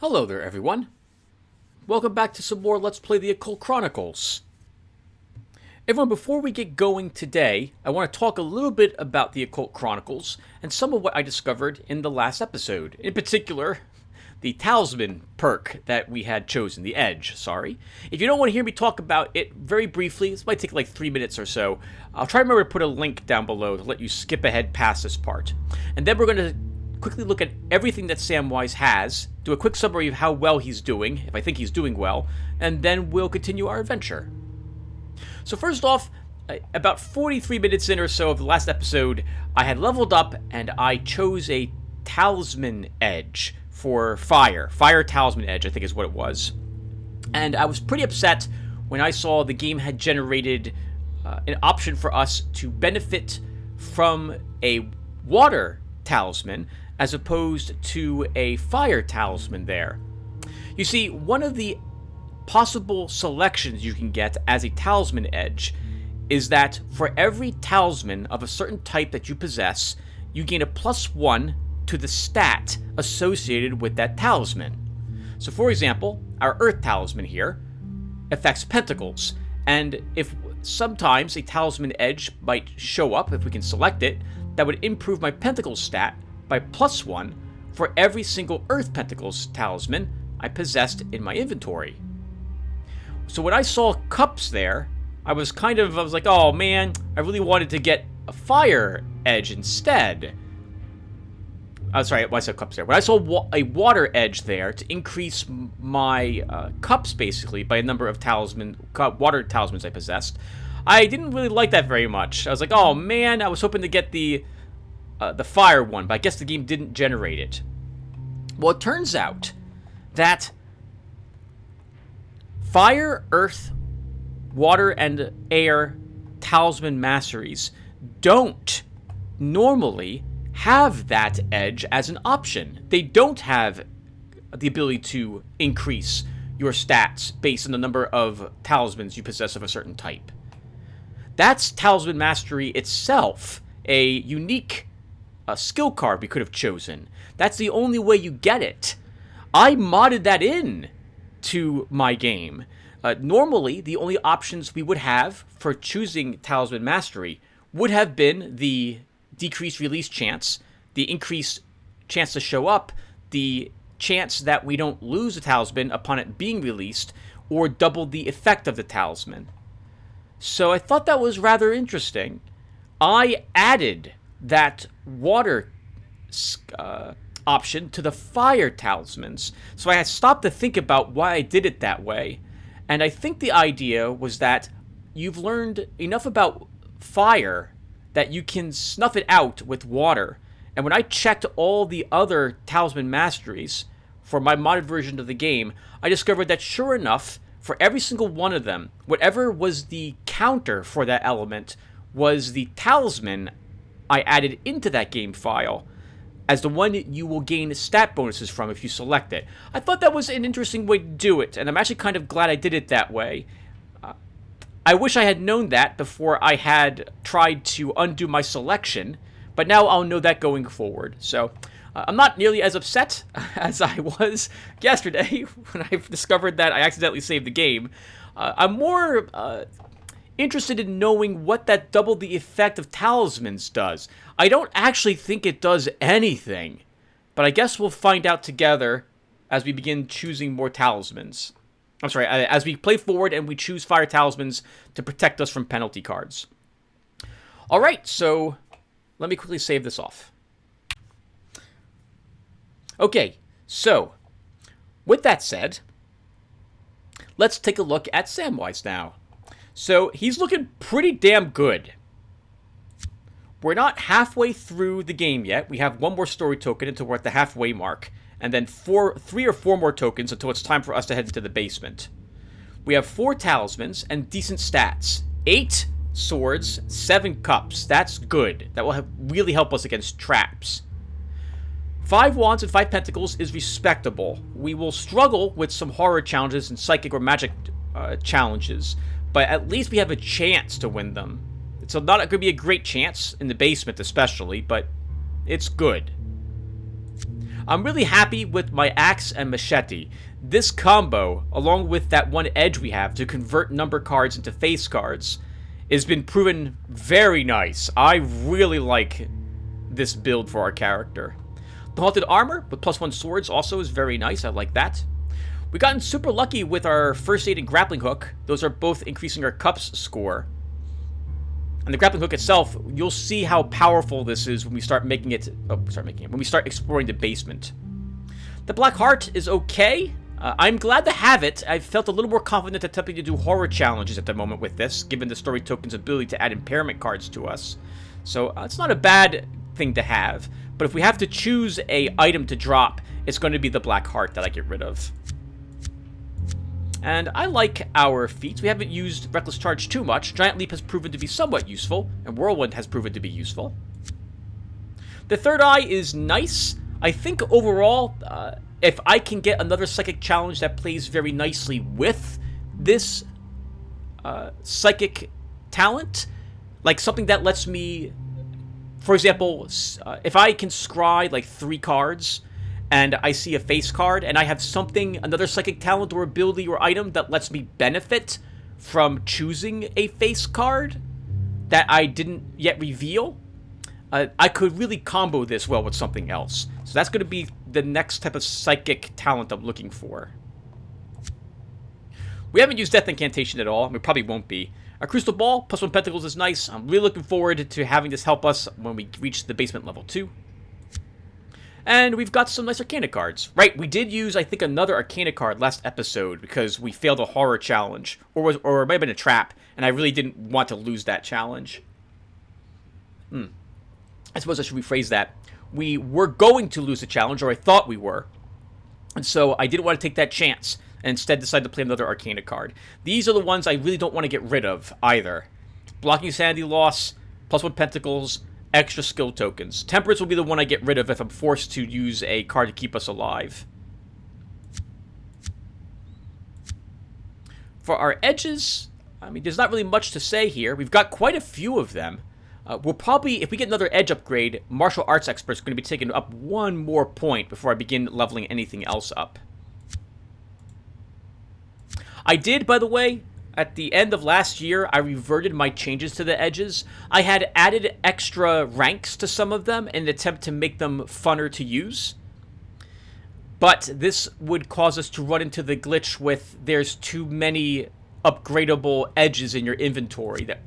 Hello there, everyone. Welcome back to some more Let's Play the Occult Chronicles. Everyone, before we get going today, I want to talk a little bit about the Occult Chronicles and some of what I discovered in the last episode. In particular, the Talisman perk that we had chosen, the Edge, sorry. If you don't want to hear me talk about it very briefly, this might take like 3 minutes or so, I'll try to remember to put a link down below to let you skip ahead past this part. And then we're going to quickly look at everything that Samwise has, do a quick summary of how well he's doing, if I think he's doing well, and then we'll continue our adventure. So first off, about 43 minutes in or so of the last episode, I had leveled up and I chose a Talisman Edge for Fire. Fire Talisman Edge, I think is what it was. And I was pretty upset when I saw the game had generated an option for us to benefit from a water talisman as opposed to a fire talisman there. You see, one of the possible selections you can get as a talisman edge is that for every talisman of a certain type that you possess, you gain a +1 to the stat associated with that talisman. So for example, our Earth Talisman here affects pentacles, and if sometimes a talisman edge might show up, if we can select it, that would improve my pentacles stat by +1 for every single Earth Pentacles talisman I possessed in my inventory. So when I saw cups there, I was like, oh man, I really wanted to get a fire edge instead. I'm sorry, I said cups there. When I saw a water edge there to increase my cups basically by a number of water talismans I possessed, I didn't really like that very much. I was like, oh man, I was hoping to get the fire one, but I guess the game didn't generate it. Well, it turns out that fire, earth, water, and air talisman masteries don't normally have that edge as an option. They don't have the ability to increase your stats based on the number of talismans you possess of a certain type. That's Talisman Mastery itself, a unique skill card we could have chosen. That's the only way you get it. I modded that in to my game. Normally, the only options we would have for choosing Talisman Mastery would have been the decreased release chance, the increased chance to show up, the chance that we don't lose a talisman upon it being released, or double the effect of the talisman. So I thought that was rather interesting. I added that water option to the fire talismans, so I had stopped to think about why I did it that way. And I think the idea was that you've learned enough about fire that you can snuff it out with water. And when I checked all the other talisman masteries for my modded version of the game, I discovered that sure enough, for every single one of them, whatever was the counter for that element was the talisman I added into that game file as the one you will gain stat bonuses from if you select it. I thought that was an interesting way to do it, and I'm actually kind of glad I did it that way. I wish I had known that before I had tried to undo my selection, but now I'll know that going forward. So I'm not nearly as upset as I was yesterday when I discovered that I accidentally saved the game. I'm more interested in knowing what that double the effect of talismans does. I don't actually think it does anything, but I guess we'll find out together as we begin choosing more talismans. I'm sorry, as we play forward and we choose fire talismans to protect us from penalty cards. Alright, so let me quickly save this off. Okay, so with that said, let's take a look at Samwise now. So he's looking pretty damn good. We're not halfway through the game yet. We have one more story token until we're at the halfway mark, and then 3 or 4 more tokens until it's time for us to head into the basement. We have 4 talismans and decent stats. 8 swords, 7 cups. That's good. That will really help us against traps. 5 wands and 5 pentacles is respectable. We will struggle with some horror challenges and psychic or magic challenges, but at least we have a chance to win them. It's not going to be a great chance in the basement especially, but it's good. I'm really happy with my axe and machete. This combo, along with that one edge we have to convert number cards into face cards, has been proven very nice. I really like this build for our character. The Haunted Armor with +1 swords also is very nice. I like that. We've gotten super lucky with our First Aid and Grappling Hook. Those are both increasing our Cups score. And the Grappling Hook itself, you'll see how powerful this is when we start making it. When we start exploring the basement. The Black Heart is okay. I'm glad to have it. I felt a little more confident attempting to do horror challenges at the moment with this, given the story token's ability to add impairment cards to us. So it's not a bad thing to have. But if we have to choose a item to drop, it's going to be the Black Heart that I get rid of. And I like our feats. We haven't used Reckless Charge too much. Giant Leap has proven to be somewhat useful, and Whirlwind has proven to be useful. The Third Eye is nice. I think overall, if I can get another Psychic challenge that plays very nicely with this Psychic talent, like something that lets me, for example, if I can scry like 3 cards, and I see a face card, and I have something, another Psychic talent or ability or item that lets me benefit from choosing a face card that I didn't yet reveal, I could really combo this well with something else. So that's going to be the next type of Psychic talent I'm looking for. We haven't used Death Incantation at all, and we probably won't be. Our Crystal Ball, +1 Pentacles is nice. I'm really looking forward to having this help us when we reach the basement level 2. And we've got some nice Arcana cards. Right, we did use, I think, another Arcana card last episode because we failed a horror challenge. Or it might have been a trap, and I really didn't want to lose that challenge. I suppose I should rephrase that. We were going to lose the challenge, or I thought we were. And so I didn't want to take that chance, and instead decided to play another Arcana card. These are the ones I really don't want to get rid of, either. Blocking Sanity Loss, +1 Pentacles, extra skill tokens. Temperance will be the one I get rid of if I'm forced to use a card to keep us alive. For our edges, I mean, there's not really much to say here. We've got quite a few of them. We'll probably, if we get another edge upgrade, Martial Arts Expert is going to be taken up 1 more point before I begin leveling anything else up. I did, by the way, at the end of last year, I reverted my changes to the edges. I had added extra ranks to some of them in an attempt to make them funner to use. But this would cause us to run into the glitch with there's too many upgradable edges in your inventory. That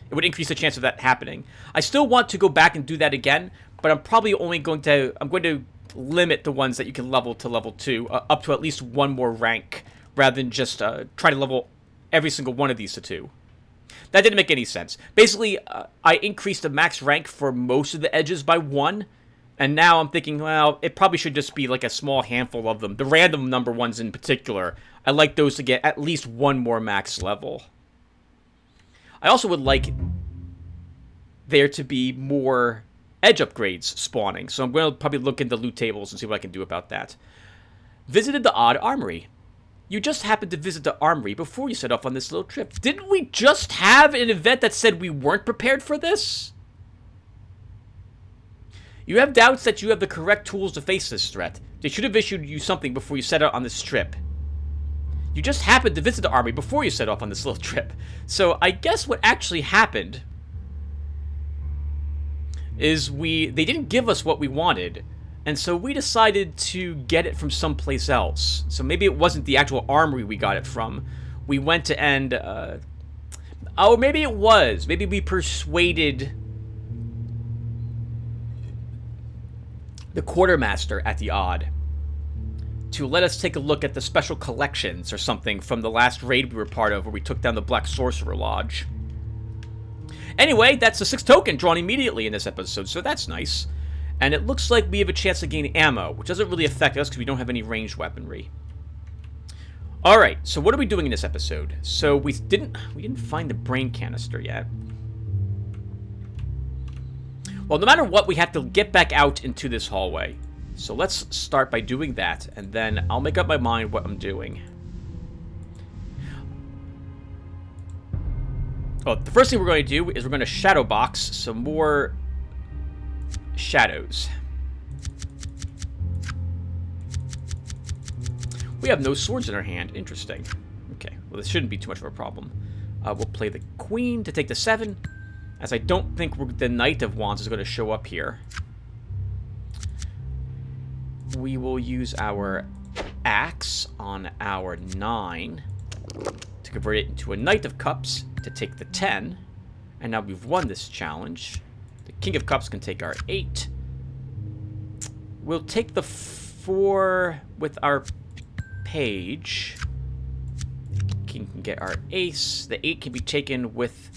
it would increase the chance of that happening. I still want to go back and do that again, but I'm probably only going to, I'm going to limit the ones that you can level to level 2, up to at least 1 more rank, rather than just try to level every single one of these to 2. That didn't make any sense. Basically, I increased the max rank for most of the edges by 1, and now I'm thinking, well, it probably should just be like a small handful of them. The random number ones in particular, I like those to get at least 1 more max level. I also would like there to be more edge upgrades spawning, so I'm going to probably look into loot tables and see what I can do about that. Visited the Odd Armory. You just happened to visit the armory before you set off on this little trip. Didn't we just have an event that said we weren't prepared for this? You have doubts that you have the correct tools to face this threat. They should have issued you something before you set out on this trip. You just happened to visit the armory before you set off on this little trip. So I guess what actually happened is they didn't give us what we wanted. And so we decided to get it from someplace else. So maybe it wasn't the actual armory we got it from. We went to oh, maybe it was. Maybe we persuaded the quartermaster at the Odd to let us take a look at the special collections or something from the last raid we were part of, where we took down the Black Sorcerer Lodge. Anyway, that's the 6th token drawn immediately in this episode, so that's nice. And it looks like we have a chance to gain ammo, which doesn't really affect us because we don't have any ranged weaponry. Alright, so what are we doing in this episode? So we didn't find the brain canister yet. Well, no matter what, we have to get back out into this hallway. So let's start by doing that, and then I'll make up my mind what I'm doing. Oh, the first thing we're going to do is we're going to shadow box some more shadows. We have no swords in our hand. Interesting. Okay, well, this shouldn't be too much of a problem. We'll play the queen to take the 7, as I don't think the Knight of Wands is going to show up here. We will use our axe on our 9 to convert it into a Knight of Cups to take the 10. And now we've won this challenge. The King of Cups can take our 8. We'll take the 4 with our page. King can get our ace. The 8 can be taken with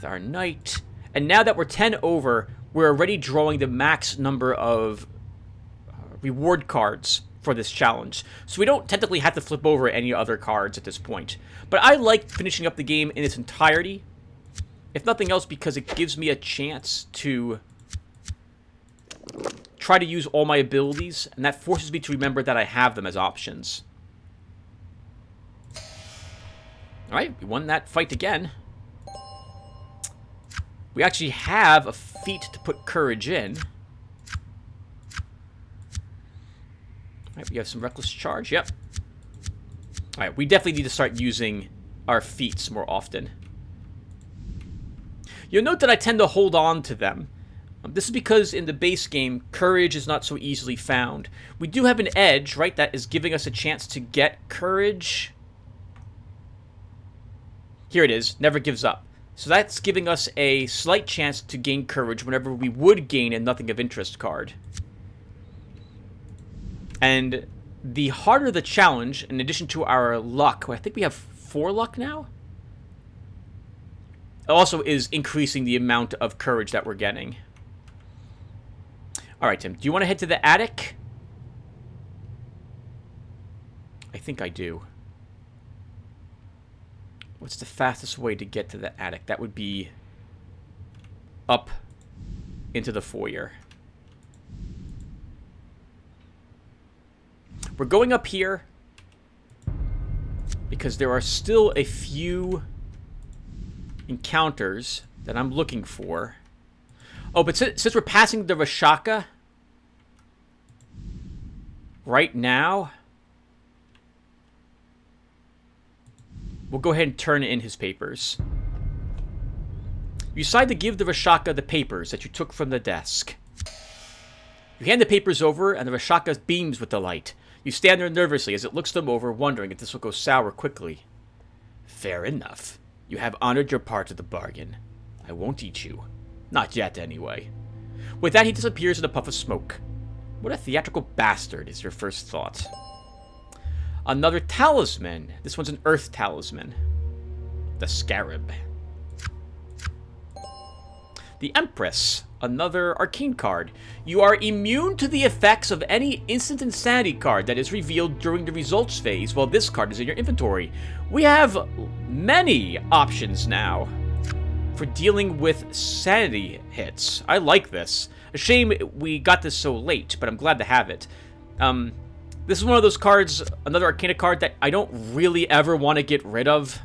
our knight. And now that we're 10 over, we're already drawing the max number of reward cards for this challenge. So we don't technically have to flip over any other cards at this point. But I like finishing up the game in its entirety. If nothing else, because it gives me a chance to try to use all my abilities, and that forces me to remember that I have them as options. Alright, we won that fight again. We actually have a feat to put courage in. Alright, we have some reckless charge, yep. Alright, we definitely need to start using our feats more often. You'll note that I tend to hold on to them. This is because in the base game, courage is not so easily found. We do have an edge, right, that is giving us a chance to get courage. Here it is, never gives up. So that's giving us a slight chance to gain courage whenever we would gain a nothing of interest card. And the harder the challenge, in addition to our luck, I think we have 4 luck now? It also is increasing the amount of courage that we're getting. Alright, Tim, do you want to head to the attic? I think I do. What's the fastest way to get to the attic? That would be up into the foyer. We're going up here because there are still a few encounters that I'm looking for. Oh, but since we're passing the Rashaka right now, we'll go ahead and turn in his papers. You decide to give the Rashaka the papers that you took from the desk. You hand the papers over, and the Rashaka beams with delight. You stand there nervously as it looks them over, wondering if this will go sour quickly. Fair enough. You have honored your part of the bargain. I won't eat you. Not yet, anyway. With that, he disappears in a puff of smoke. What a theatrical bastard is your first thought. Another talisman. This one's an earth talisman. The Scarab. The Empress. Another arcane card. You are immune to the effects of any instant insanity card that is revealed during the results phase while this card is in your inventory. We have many options now for dealing with sanity hits. I like this. A shame we got this so late, but I'm glad to have it. This is one of those cards, another Arcana card, that I don't really ever want to get rid of.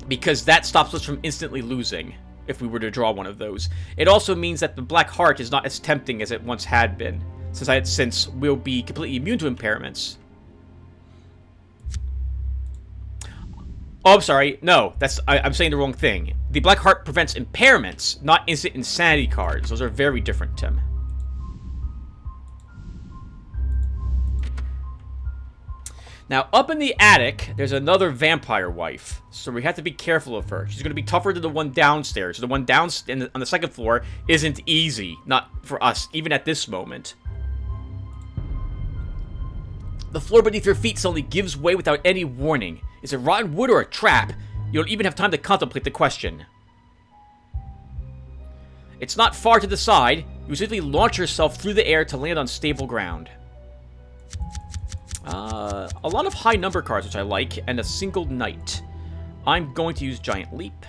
Because that stops us from instantly losing if we were to draw one of those. It also means that the Black Heart is not as tempting as it once had been, since we'll be completely immune to impairments. Oh, I'm sorry. No, I'm saying the wrong thing. The Black Heart prevents impairments, not instant insanity cards. Those are very different, Tim. Now, up in the attic, there's another vampire wife, so we have to be careful of her. She's going to be tougher than the one downstairs. The one downstairs on the second floor isn't easy, not for us, even at this moment. The floor beneath your feet suddenly gives way without any warning. Is it rotten wood or a trap? You don't even have time to contemplate the question. It's not far to the side. You simply launch yourself through the air to land on stable ground. A lot of high number cards, which I like, and a single knight. I'm going to use Giant Leap.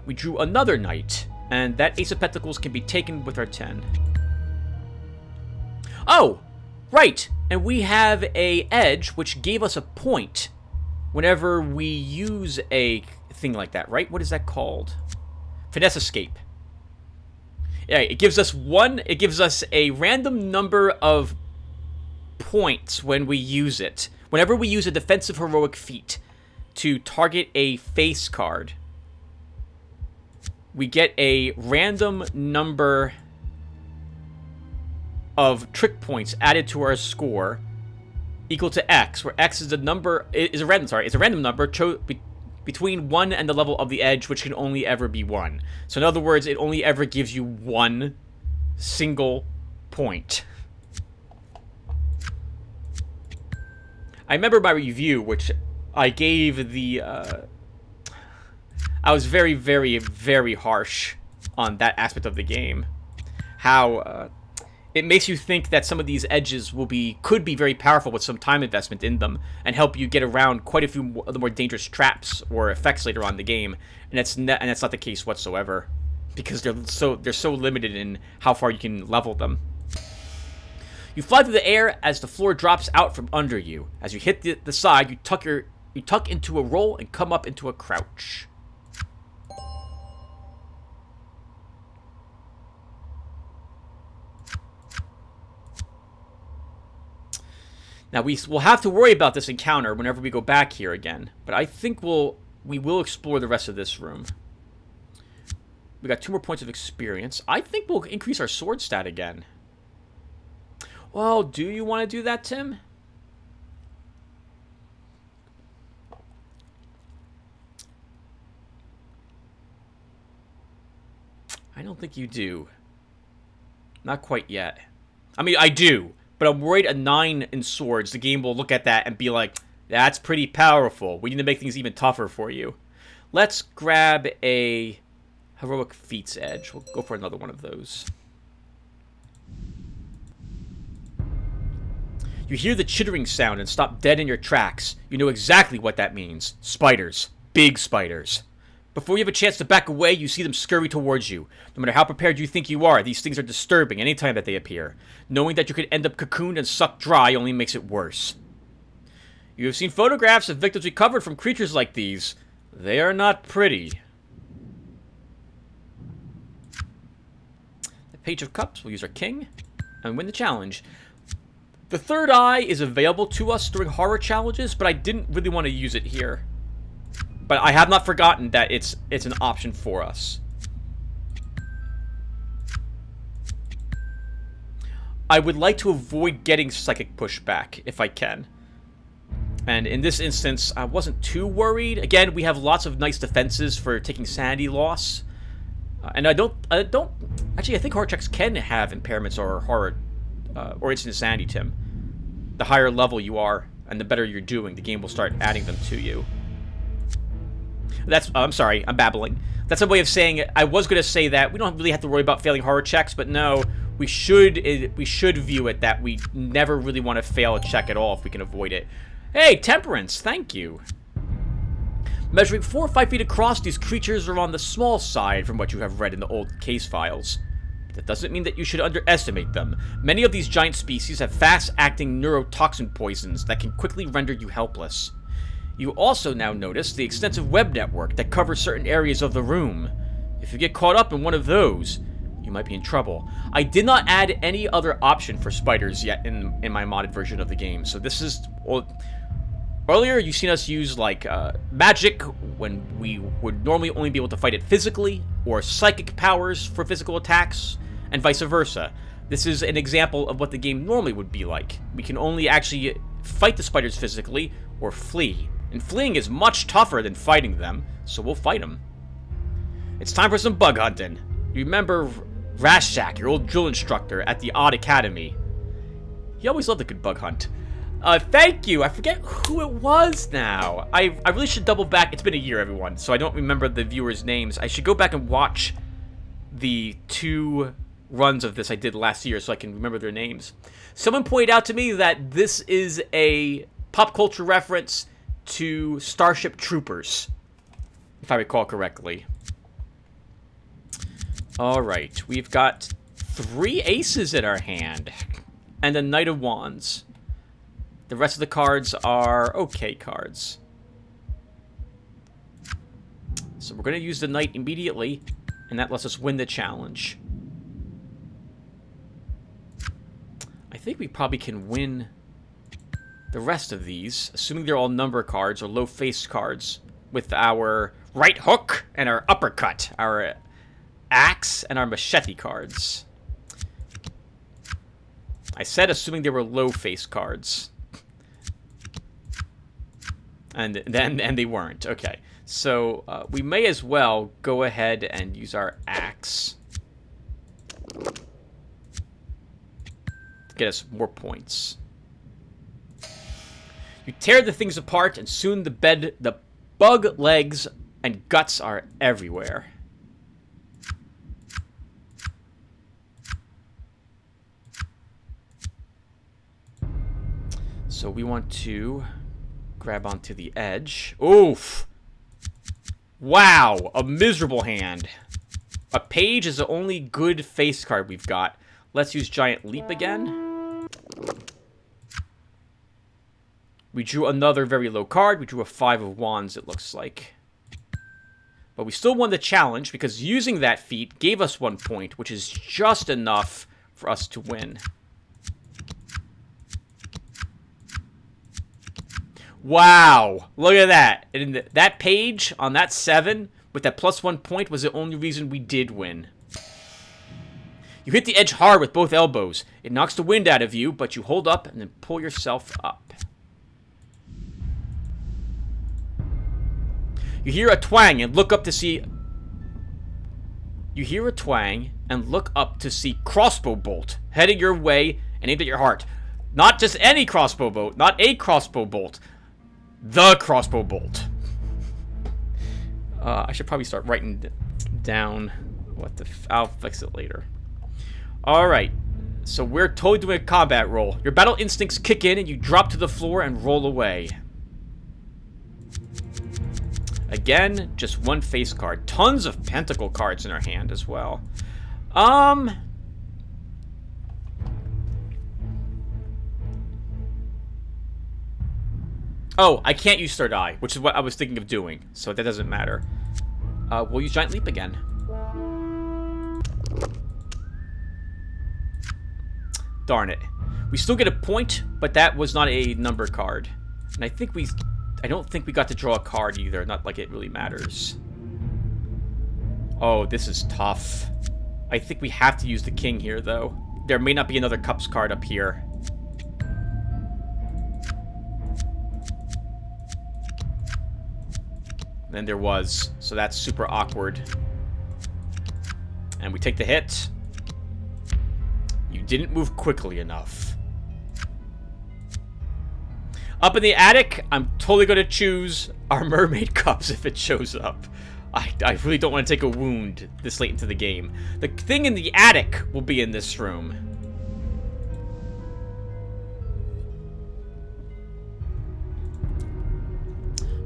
We drew another knight, and that Ace of Pentacles can be taken with our 10. Oh, right, and we have a edge which gave us a point whenever we use a thing like that, right? What is that called? Finesse escape. Yeah, it gives us a random number of points when we use it. Whenever we use a defensive heroic feat to target a face card, we get a random number of trick points added to our score equal to X, where X is a random number between 1 and the level of the edge, which can only ever be 1. So in other words, it only ever gives you one single point. I remember my review, which I gave the... I was very, very, very harsh on that aspect of the game. How it makes you think that some of these edges could be very powerful with some time investment in them and help you get around quite a few of the more dangerous traps or effects later on in the game. And that's not the case whatsoever, because they're so limited in how far you can level them. You fly through the air as the floor drops out from under you. As you hit the side, you tuck into a roll and come up into a crouch. Now, we'll have to worry about this encounter whenever we go back here again, but I think we will explore the rest of this room. We got 2 more points of experience. I think we'll increase our sword stat again. Well, do you want to do that, Tim? I don't think you do. Not quite yet. I mean, I do. But I'm worried a 9 in swords, the game will look at that and be like, that's pretty powerful. We need to make things even tougher for you. Let's grab a heroic feats edge. We'll go for another one of those. You hear the chittering sound and stop dead in your tracks. You know exactly what that means. Spiders. Big spiders. Before you have a chance to back away, you see them scurry towards you. No matter how prepared you think you are, these things are disturbing anytime that they appear. Knowing that you could end up cocooned and sucked dry only makes it worse. You have seen photographs of victims recovered from creatures like these. They are not pretty. The Page of Cups, we'll use our king and win the challenge. The third eye is available to us during horror challenges, but I didn't really want to use it here. But I have not forgotten that it's an option for us. I would like to avoid getting psychic pushback if I can. And in this instance, I wasn't too worried. Again, we have lots of nice defenses for taking sanity loss. And I don't actually, I think horror checks can have impairments or horror or instant sanity, Tim. The higher level you are and the better you're doing, the game will start adding them to you. I'm sorry, I'm babbling. That's a way of saying it. I was going to say that we don't really have to worry about failing horror checks, but no, we should view it that we never really want to fail a check at all if we can avoid it. Hey, Temperance, thank you. Measuring 4 or 5 feet across, these creatures are on the small side from what you have read in the old case files. That doesn't mean that you should underestimate them. Many of these giant species have fast-acting neurotoxin poisons that can quickly render you helpless. You also now notice the extensive web network that covers certain areas of the room. If you get caught up in one of those, you might be in trouble. I did not add any other option for spiders yet in my modded version of the game, so this is... Well, earlier, you've seen us use, like, magic when we would normally only be able to fight it physically, or psychic powers for physical attacks, and vice versa. This is an example of what the game normally would be like. We can only actually fight the spiders physically, or flee. And fleeing is much tougher than fighting them, so we'll fight them. It's time for some bug hunting. You remember Rashak, your old drill instructor at the Odd Academy? He always loved a good bug hunt. Thank you. I forget who it was now. I really should double back. It's been a year, everyone, so I don't remember the viewers' names. I should go back and watch the 2 runs of this I did last year so I can remember their names. Someone pointed out to me that this is a pop culture reference to Starship Troopers, if I recall correctly. Alright, we've got 3 aces in our hand, and a Knight of Wands. The rest of the cards are okay cards. So we're going to use the knight immediately, and that lets us win the challenge. I think we probably can win the rest of these, assuming they're all number cards or low face cards, with our right hook and our uppercut, our axe and our machete cards. I said assuming they were low face cards. And they weren't. Okay. So we may as well go ahead and use our axe to get us more points. You tear the things apart, and soon the bug legs and guts are everywhere. So we want to grab onto the edge. Oof! Wow! A miserable hand. A page is the only good face card we've got. Let's use Giant Leap again. We drew another very low card. We drew a 5 of Wands, it looks like. But we still won the challenge because using that feat gave us 1 point, which is just enough for us to win. Wow! Look at that. And that page on that 7 with that +1 point was the only reason we did win. You hit the edge hard with both elbows. It knocks the wind out of you, but you hold up and then pull yourself up. You hear a twang and look up to see... You hear a twang and look up to see crossbow bolt heading your way and aimed at your heart. Not just any crossbow bolt, not a crossbow bolt. The crossbow bolt. I should probably start writing down what the... I'll fix it later. Alright, so we're totally doing a combat roll. Your battle instincts kick in and you drop to the floor and roll away. Again, just 1 face card. Tons of pentacle cards in our hand as well. Oh, I can't use Third Eye, which is what I was thinking of doing. So that doesn't matter. We'll use Giant Leap again. Darn it. We still get a point, but that was not a number card. And I don't think we got to draw a card either. Not like it really matters. Oh, this is tough. I think we have to use the king here, though. There may not be another cups card up here. And there was. So that's super awkward. And we take the hit. You didn't move quickly enough. Up in the attic, I'm totally going to choose our mermaid cups if it shows up. I really don't want to take a wound this late into the game. The thing in the attic will be in this room.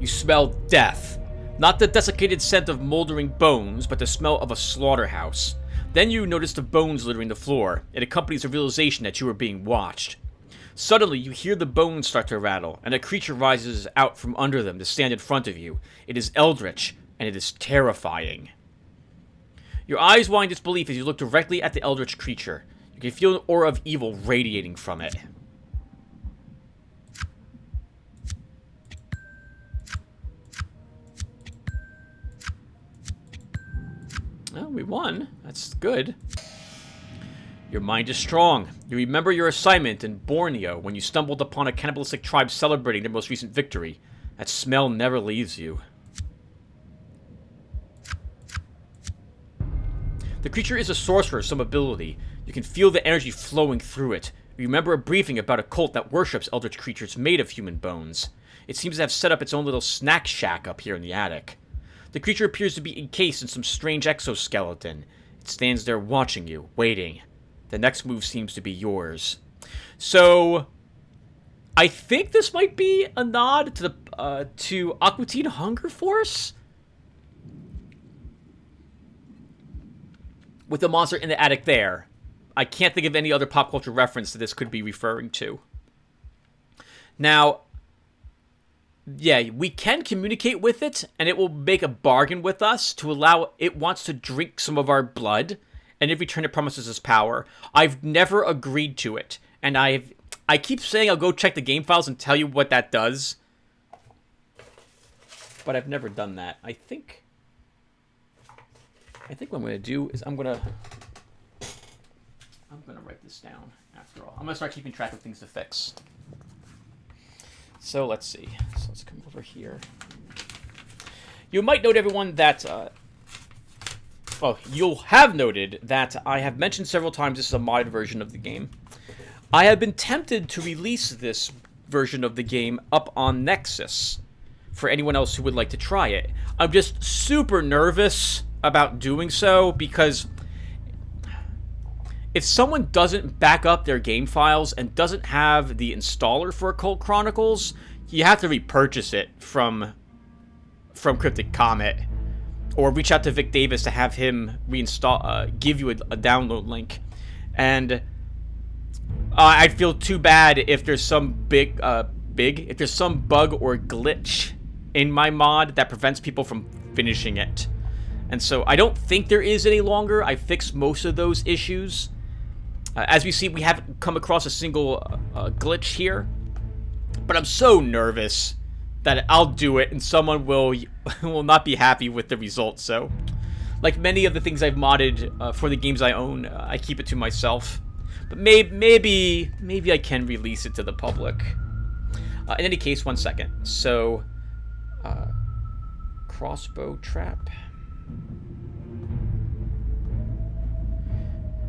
You smell death. Not the desiccated scent of moldering bones, but the smell of a slaughterhouse. Then you notice the bones littering the floor. It accompanies the realization that you are being watched. Suddenly, you hear the bones start to rattle, and a creature rises out from under them to stand in front of you. It is eldritch, and it is terrifying. Your eyes widen disbelief as you look directly at the eldritch creature. You can feel an aura of evil radiating from it. Well, we won. That's good. Your mind is strong. You remember your assignment in Borneo when you stumbled upon a cannibalistic tribe celebrating their most recent victory. That smell never leaves you. The creature is a sorcerer of some ability. You can feel the energy flowing through it. You remember a briefing about a cult that worships eldritch creatures made of human bones. It seems to have set up its own little snack shack up here in the attic. The creature appears to be encased in some strange exoskeleton. It stands there watching you, waiting. The next move seems to be yours. So, I think this might be a nod to the to Aqua Teen Hunger Force, with the monster in the attic there. I can't think of any other pop culture reference that this could be referring to. Now, Yeah, we can communicate with it, and it will make a bargain with us to allow it wants to drink some of our blood, and in return it promises us power. I've never agreed to it, and I keep saying I'll go check the game files and tell you what that does, but I've never done that. I think what I'm going to do is I'm going to write this down after all. I'm going to start keeping track of things to fix. So let's see. So let's come over here. You might note, everyone, that... you'll have noted that I have mentioned several times this is a modded version of the game. I have been tempted to release this version of the game up on Nexus for anyone else who would like to try it. I'm just super nervous about doing so because if someone doesn't back up their game files and doesn't have the installer for Occult Chronicles, you have to repurchase it from Cryptic Comet, or reach out to Vic Davis to have him reinstall, give you a download link. And I'd feel too bad if there's some if there's some bug or glitch in my mod that prevents people from finishing it. And so I don't think there is any longer. I fixed most of those issues. As we see, we haven't come across a single glitch here. But I'm so nervous that I'll do it and someone will not be happy with the results. So, like many of the things I've modded for the games I own, I keep it to myself. But maybe I can release it to the public. In any case, one second. So, crossbow trap.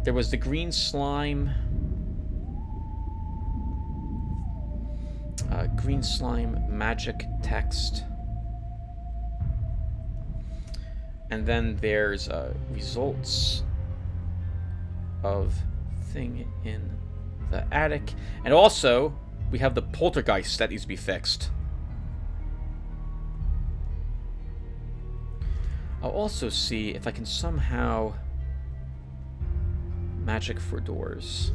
There was the green slime. Green slime magic text. And then there's results of thing in the attic. And also, we have the poltergeist that needs to be fixed. I'll also see if I can somehow... magic for doors.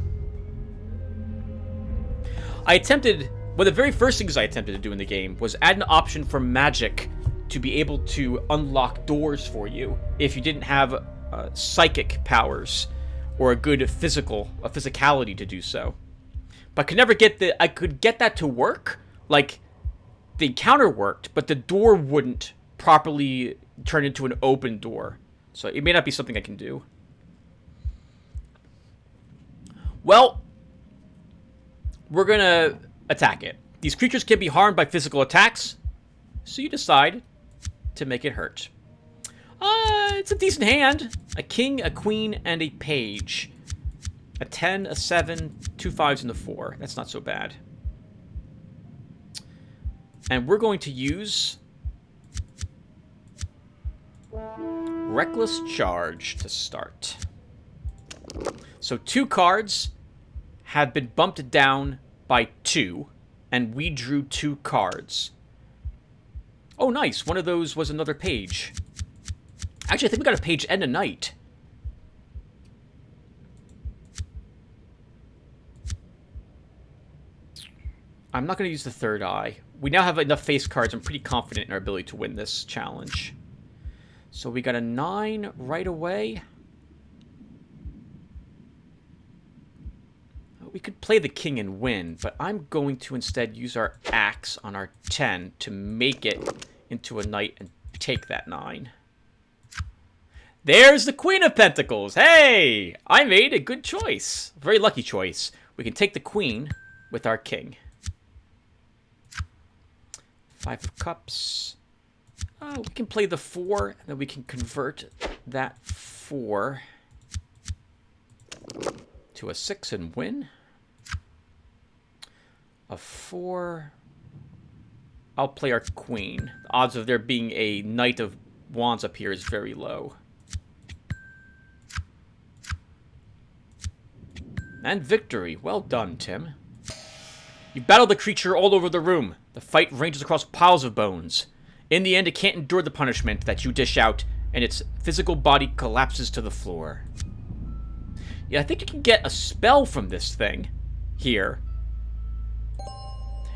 I attempted... one of the very first things I attempted to do in the game was add an option for magic to be able to unlock doors for you if you didn't have psychic powers or a good physicality to do so. But I could never get I could get that to work. Like, the encounter worked, but the door wouldn't properly turn into an open door. So it may not be something I can do. Well, we're gonna attack it. These creatures can be harmed by physical attacks, so you decide to make it hurt. It's a decent hand. A king, a queen, and a page. A 10, a 7, 2 5s, and a 4. That's not so bad. And we're going to use Reckless Charge to start. So 2 cards have been bumped down by 2, and we drew 2 cards. Oh, nice. One of those was another page. Actually, I think we got a page and a knight. I'm not going to use the third eye. We now have enough face cards. I'm pretty confident in our ability to win this challenge. So we got a 9 right away. We could play the king and win, but I'm going to instead use our axe on our 10 to make it into a knight and take that 9. There's the Queen of Pentacles. Hey, I made a good choice. Very lucky choice. We can take the queen with our king. 5 of Cups. We can play the 4, and then we can convert that 4 to a 6 and win. A 4. I'll play our queen. The odds of there being a Knight of Wands up here is very low. And victory. Well done, Tim. You battled the creature all over the room. The fight ranges across piles of bones. In the end, it can't endure the punishment that you dish out, and its physical body collapses to the floor. Yeah, I think you can get a spell from this thing here.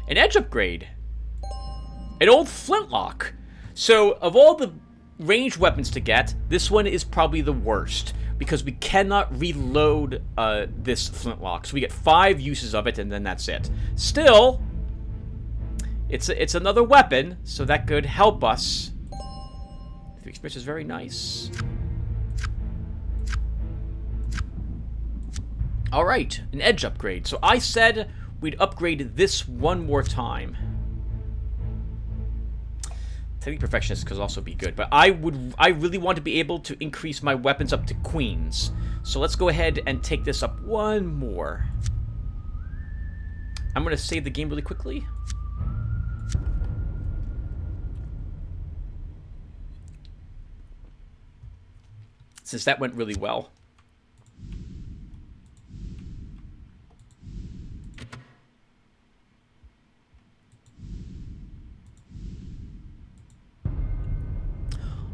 An edge upgrade. An old flintlock. So, of all the ranged weapons to get, this one is probably the worst, because we cannot reload this flintlock. So we get 5 uses of it, and then that's it. Still, it's another weapon, so that could help us. The experience is very nice. Alright, an edge upgrade. So I said we'd upgrade this one more time. Technically Perfectionist could also be good, but I really want to be able to increase my weapons up to queens. So let's go ahead and take this up one more. I'm going to save the game really quickly. Since that went really well.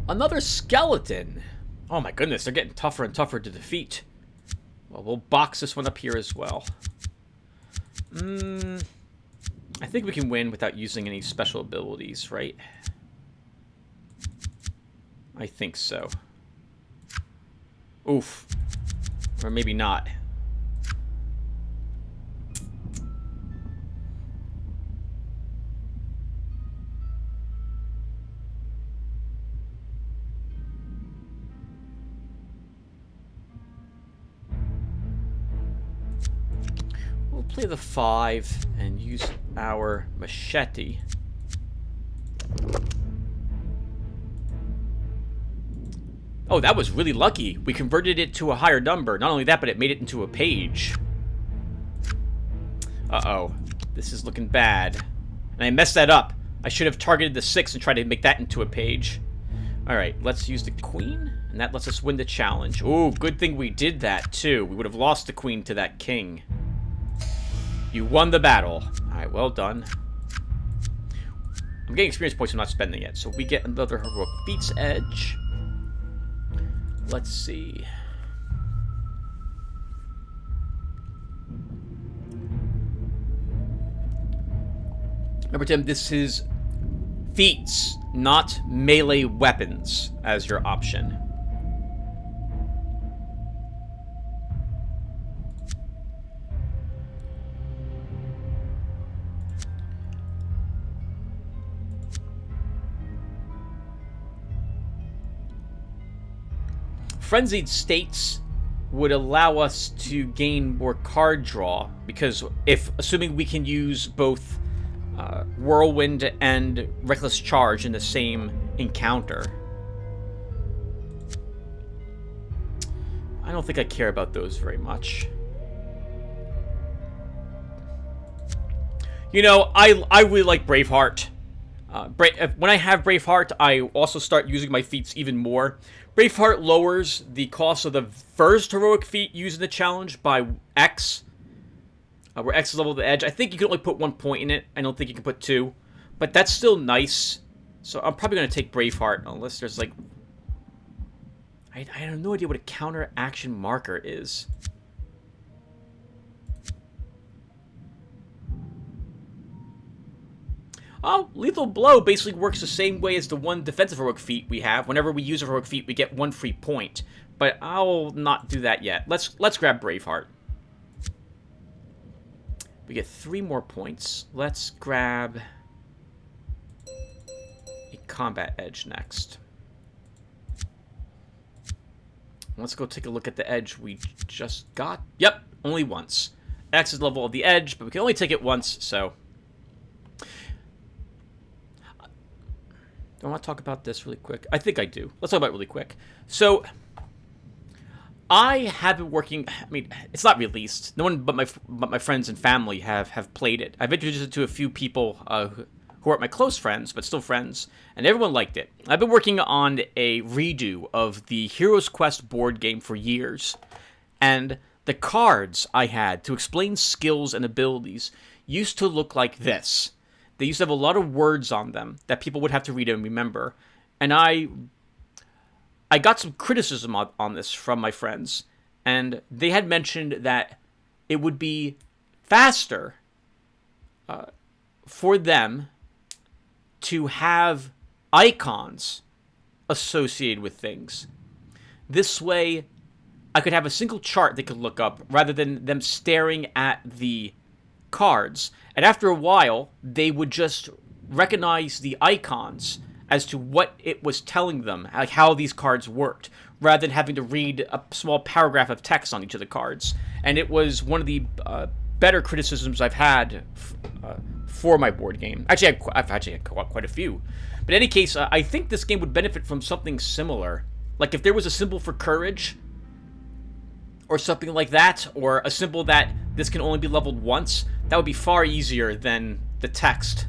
Another skeleton. Oh my goodness, they're getting tougher and tougher to defeat. Well, we'll box this one up here as well. I think we can win without using any special abilities, right? I think so. Oof. Or maybe not. We'll play the 5 and use our machete. Oh, that was really lucky. We converted it to a higher number. Not only that, but it made it into a page. Uh-oh. This is looking bad. And I messed that up. I should have targeted the 6 and tried to make that into a page. Alright, let's use the queen. And that lets us win the challenge. Ooh, good thing we did that, too. We would have lost the queen to that king. You won the battle. Alright, well done. I'm getting experience points, I'm not spending it. So we get another heroic feats edge. Let's see. Remember, Tim, this is feats, not melee weapons as your option. Frenzied States would allow us to gain more card draw, because assuming we can use both Whirlwind and Reckless Charge in the same encounter. I don't think I care about those very much. You know, I really like Braveheart. When I have Braveheart, I also start using my feats even more. Braveheart lowers the cost of the first heroic feat used in the challenge by X. Where X is level of the edge. I think you can only put 1 point in it. I don't think you can put 2. But that's still nice. So I'm probably going to take Braveheart unless there's like... I have no idea what a counter action marker is. Oh, Lethal Blow basically works the same way as the one defensive heroic feat we have. Whenever we use a heroic feat, we get 1 free point. But I'll not do that yet. Let's grab Braveheart. We get 3 more points. Let's grab a Combat Edge next. Let's go take a look at the edge we just got. Yep, only once. X is level of the edge, but we can only take it once, so... Do I want to talk about this really quick? I think I do. Let's talk about it really quick. So, I have been working... I mean, it's not released. No one but my friends and family have played it. I've introduced it to a few people who aren't my close friends, but still friends, and everyone liked it. I've been working on a redo of the Heroes Quest board game for years, and the cards I had to explain skills and abilities used to look like this. They used to have a lot of words on them that people would have to read and remember. And I got some criticism on this from my friends. And they had mentioned that it would be faster for them to have icons associated with things. This way, I could have a single chart they could look up rather than them staring at the cards. And after a while, they would just recognize the icons as to what it was telling them, like how these cards worked, rather than having to read a small paragraph of text on each of the cards. And it was one of the better criticisms I've had for my board game. Actually, I've actually had quite a few. But in any case, I think this game would benefit from something similar. Like if there was a symbol for courage, or something like that, or a symbol that this can only be leveled once, that would be far easier than the text.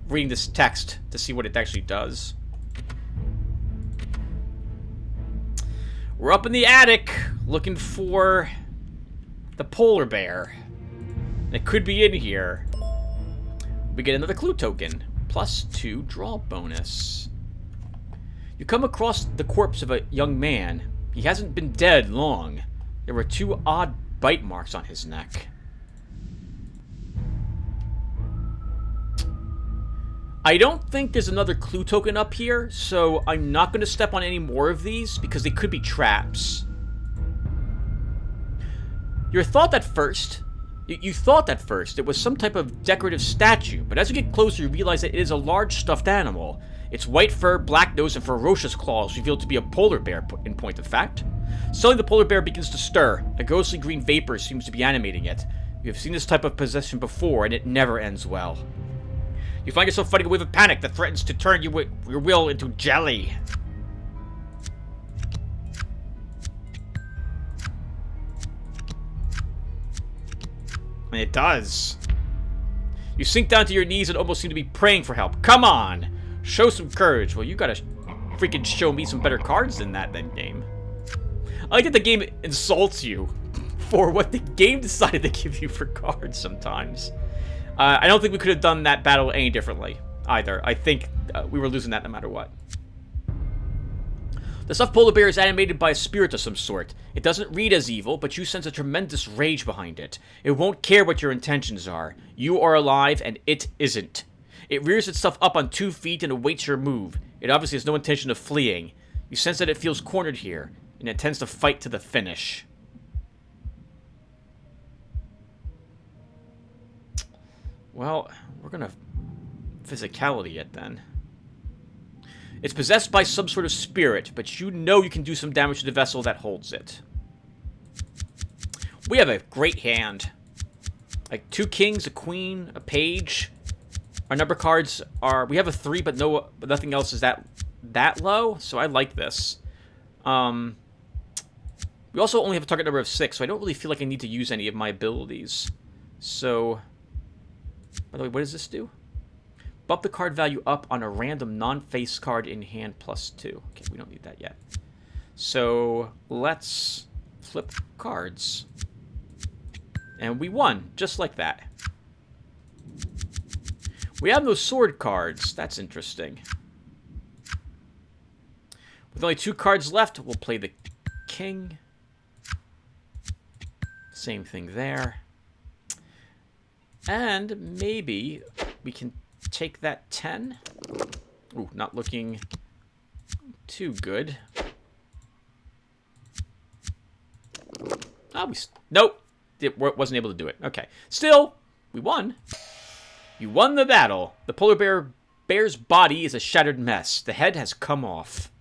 Reading this text to see what it actually does. We're up in the attic looking for the polar bear. It could be in here. We get another clue token. +2 draw bonus. You come across the corpse of a young man. He hasn't been dead long. There were 2 odd bite marks on his neck. I don't think there's another clue token up here, so I'm not going to step on any more of these because they could be traps. You thought at first it was some type of decorative statue, but as you get closer you realize that it is a large stuffed animal. Its white fur, black nose, and ferocious claws revealed to be a polar bear in point of fact. Suddenly the polar bear begins to stir. A ghostly green vapor seems to be animating it. You have seen this type of possession before, and it never ends well. You find yourself fighting a wave of panic that threatens to turn your will into jelly. And it does. You sink down to your knees and almost seem to be praying for help. Come on! Show some courage. Well, you gotta freaking show me some better cards than that, then, game. I like that the game insults you for what the game decided to give you for cards sometimes. I don't think we could have done that battle any differently, either. I think we were losing that no matter what. The stuffed polar bear is animated by a spirit of some sort. It doesn't read as evil, but you sense a tremendous rage behind it. It won't care what your intentions are. You are alive, and it isn't. It rears itself up on 2 feet and awaits your move. It obviously has no intention of fleeing. You sense that it feels cornered here, and it intends to fight to the finish. Well, we're gonna physicality it then. It's possessed by some sort of spirit, but you know you can do some damage to the vessel that holds it. We have a great hand. Like 2 kings, a queen, a page. Our number cards are... We have a 3, but nothing else is that low, so I like this. We also only have a target number of 6, so I don't really feel like I need to use any of my abilities. So... By the way, what does this do? Bump the card value up on a random non-face card in hand +2. Okay, we don't need that yet. So, let's flip cards. And we won, just like that. We have no sword cards. That's interesting. With only 2 cards left, we'll play the king. Same thing there. And maybe we can take that 10. Ooh, not looking too good. Oh, nope. It wasn't able to do it. Okay. Still, we won. You won the battle. The polar bear's body is a shattered mess. The head has come off.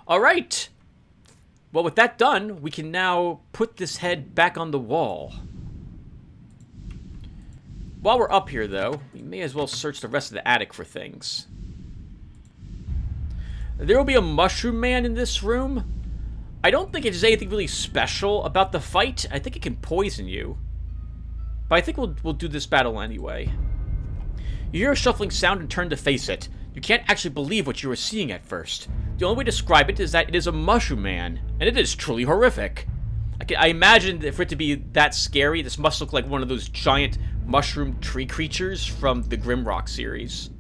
Alright. Well, with that done, we can now put this head back on the wall. While we're up here, though, we may as well search the rest of the attic for things. There will be a mushroom man in this room. I don't think there's anything really special about the fight. I think it can poison you. But I think we'll do this battle anyway. You hear a shuffling sound and turn to face it. You can't actually believe what you are seeing at first. The only way to describe it is that it is a mushroom man, and it is truly horrific. I imagine that for it to be that scary, this must look like one of those giant mushroom tree creatures from the Grimrock series.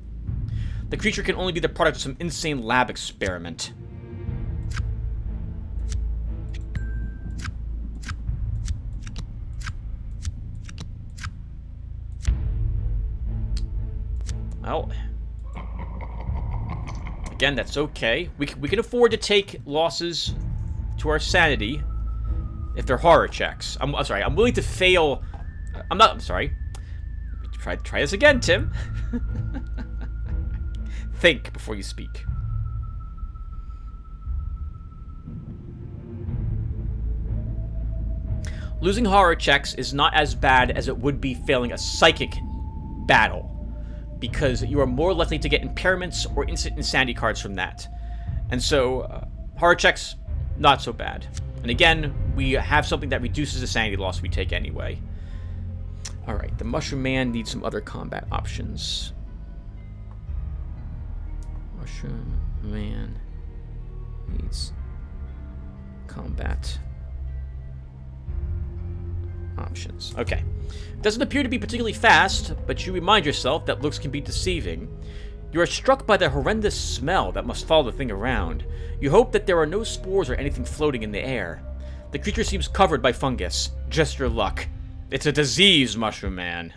The creature can only be the product of some insane lab experiment. Well, again, that's okay. We can afford to take losses to our sanity if they're horror checks. I'm sorry. I'm willing to fail. I'm sorry. Try this again, Tim. Think before you speak. Losing horror checks is not as bad as it would be failing a psychic battle, because you are more likely to get impairments or instant insanity cards from that. And so, horror checks, not so bad. And again, we have something that reduces the sanity loss we take anyway. Alright, the Mushroom Man needs some other combat options. Mushroom Man needs combat options. Okay. Doesn't appear to be particularly fast, but you remind yourself that looks can be deceiving. You are struck by the horrendous smell that must follow the thing around. You hope that there are no spores or anything floating in the air. The creature seems covered by fungus. Just your luck. It's a disease, Mushroom Man.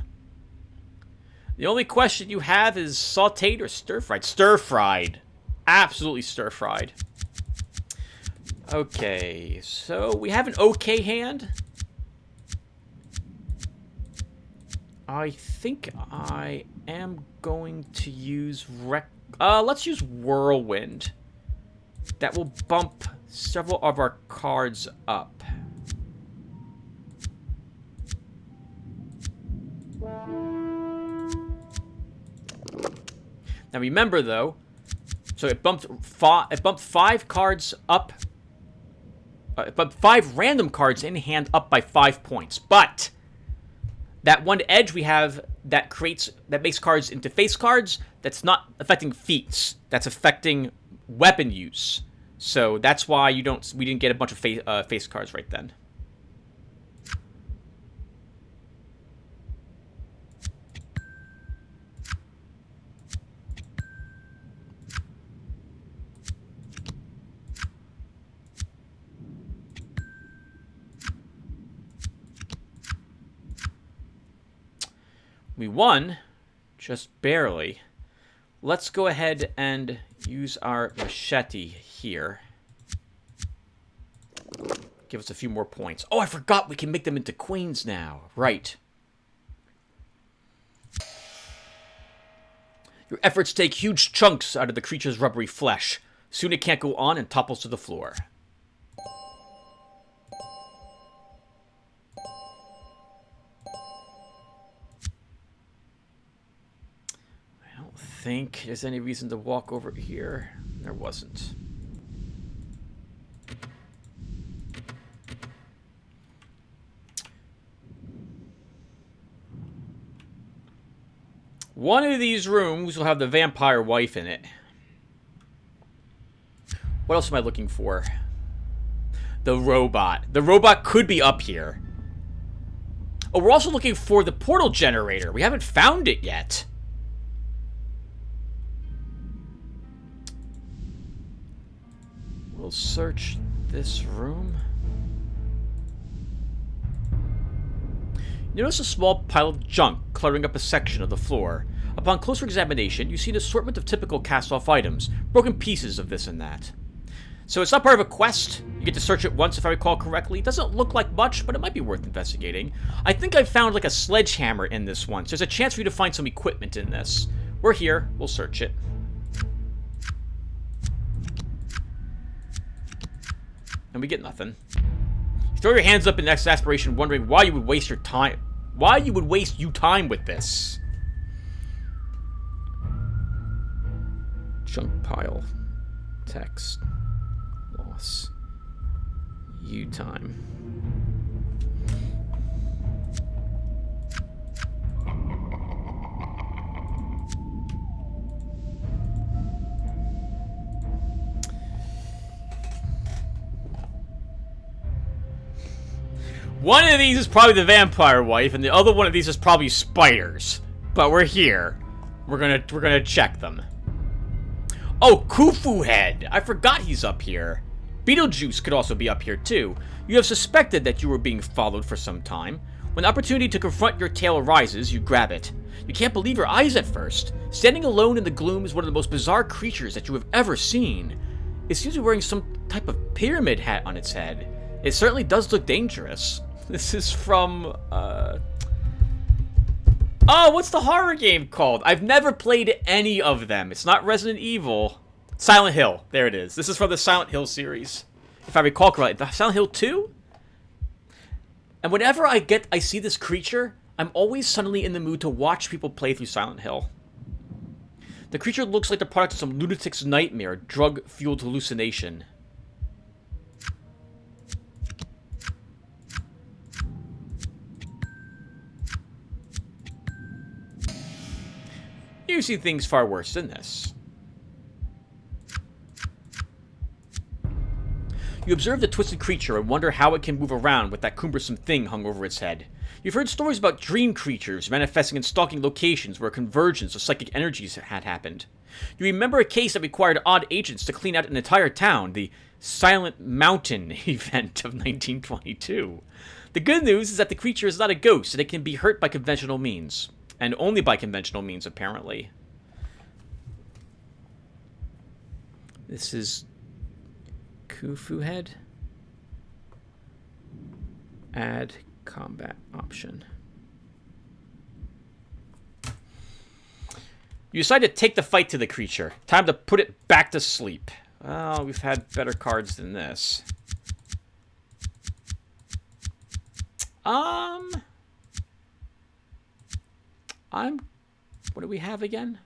The only question you have is sauteed or stir-fried? Stir-fried. Absolutely stir-fried. Okay, so we have an okay hand. I think I am going to use let's use Whirlwind. That will bump several of our cards up. Now remember though, so it bumped 5 cards up. It bumped 5 random cards in hand up by 5 points, but that one edge we have that makes cards into face cards, that's not affecting feats. That's affecting weapon use. So that's why we didn't get a bunch of face cards right then. We won, just barely. Let's go ahead and use our machete here. Give us a few more points. Oh, I forgot we can make them into queens now. Right. Your efforts take huge chunks out of the creature's rubbery flesh. Soon it can't go on and topples to the floor. I think there's any reason to walk over here. There wasn't. One of these rooms will have the vampire wife in it. What else am I looking for? The robot. The robot could be up here. Oh, we're also looking for the portal generator. We haven't found it yet. We'll search this room. You notice a small pile of junk cluttering up a section of the floor. Upon closer examination, you see an assortment of typical cast-off items, broken pieces of this and that. So it's not part of a quest. You get to search it once, if I recall correctly. It doesn't look like much, but it might be worth investigating. I think I found like a sledgehammer in this one, so there's a chance for you to find some equipment in this. We're here. We'll search it. And we get nothing. You throw your hands up in exasperation, wondering why you would waste your time. Why you would waste time with this. Junk pile. Text. Loss. You time. One of these is probably the vampire wife, and the other one of these is probably spiders. But we're here. We're gonna check them. Oh, Khufu Head! I forgot he's up here. Beetlejuice could also be up here too. You have suspected that you were being followed for some time. When the opportunity to confront your tail arises, you grab it. You can't believe your eyes at first. Standing alone in the gloom is one of the most bizarre creatures that you have ever seen. It seems to be wearing some type of pyramid hat on its head. It certainly does look dangerous. This is from, Oh, what's the horror game called? I've never played any of them. It's not Resident Evil. Silent Hill. There it is. This is from the Silent Hill series. If I recall correctly. The Silent Hill 2? And whenever I see this creature, I'm always suddenly in the mood to watch people play through Silent Hill. The creature looks like the product of some lunatic's nightmare, drug-fueled hallucination. You've seen things far worse than this. You observe the twisted creature and wonder how it can move around with that cumbersome thing hung over its head. You've heard stories about dream creatures manifesting and stalking locations where a convergence of psychic energies had happened. You remember a case that required odd agents to clean out an entire town, the Silent Mountain event of 1922. The good news is that the creature is not a ghost and it can be hurt by conventional means. And only by conventional means, apparently. This is Khufu head. Add combat option. You decide to take the fight to the creature. Time to put it back to sleep. Well, we've had better cards than this. What do we have again?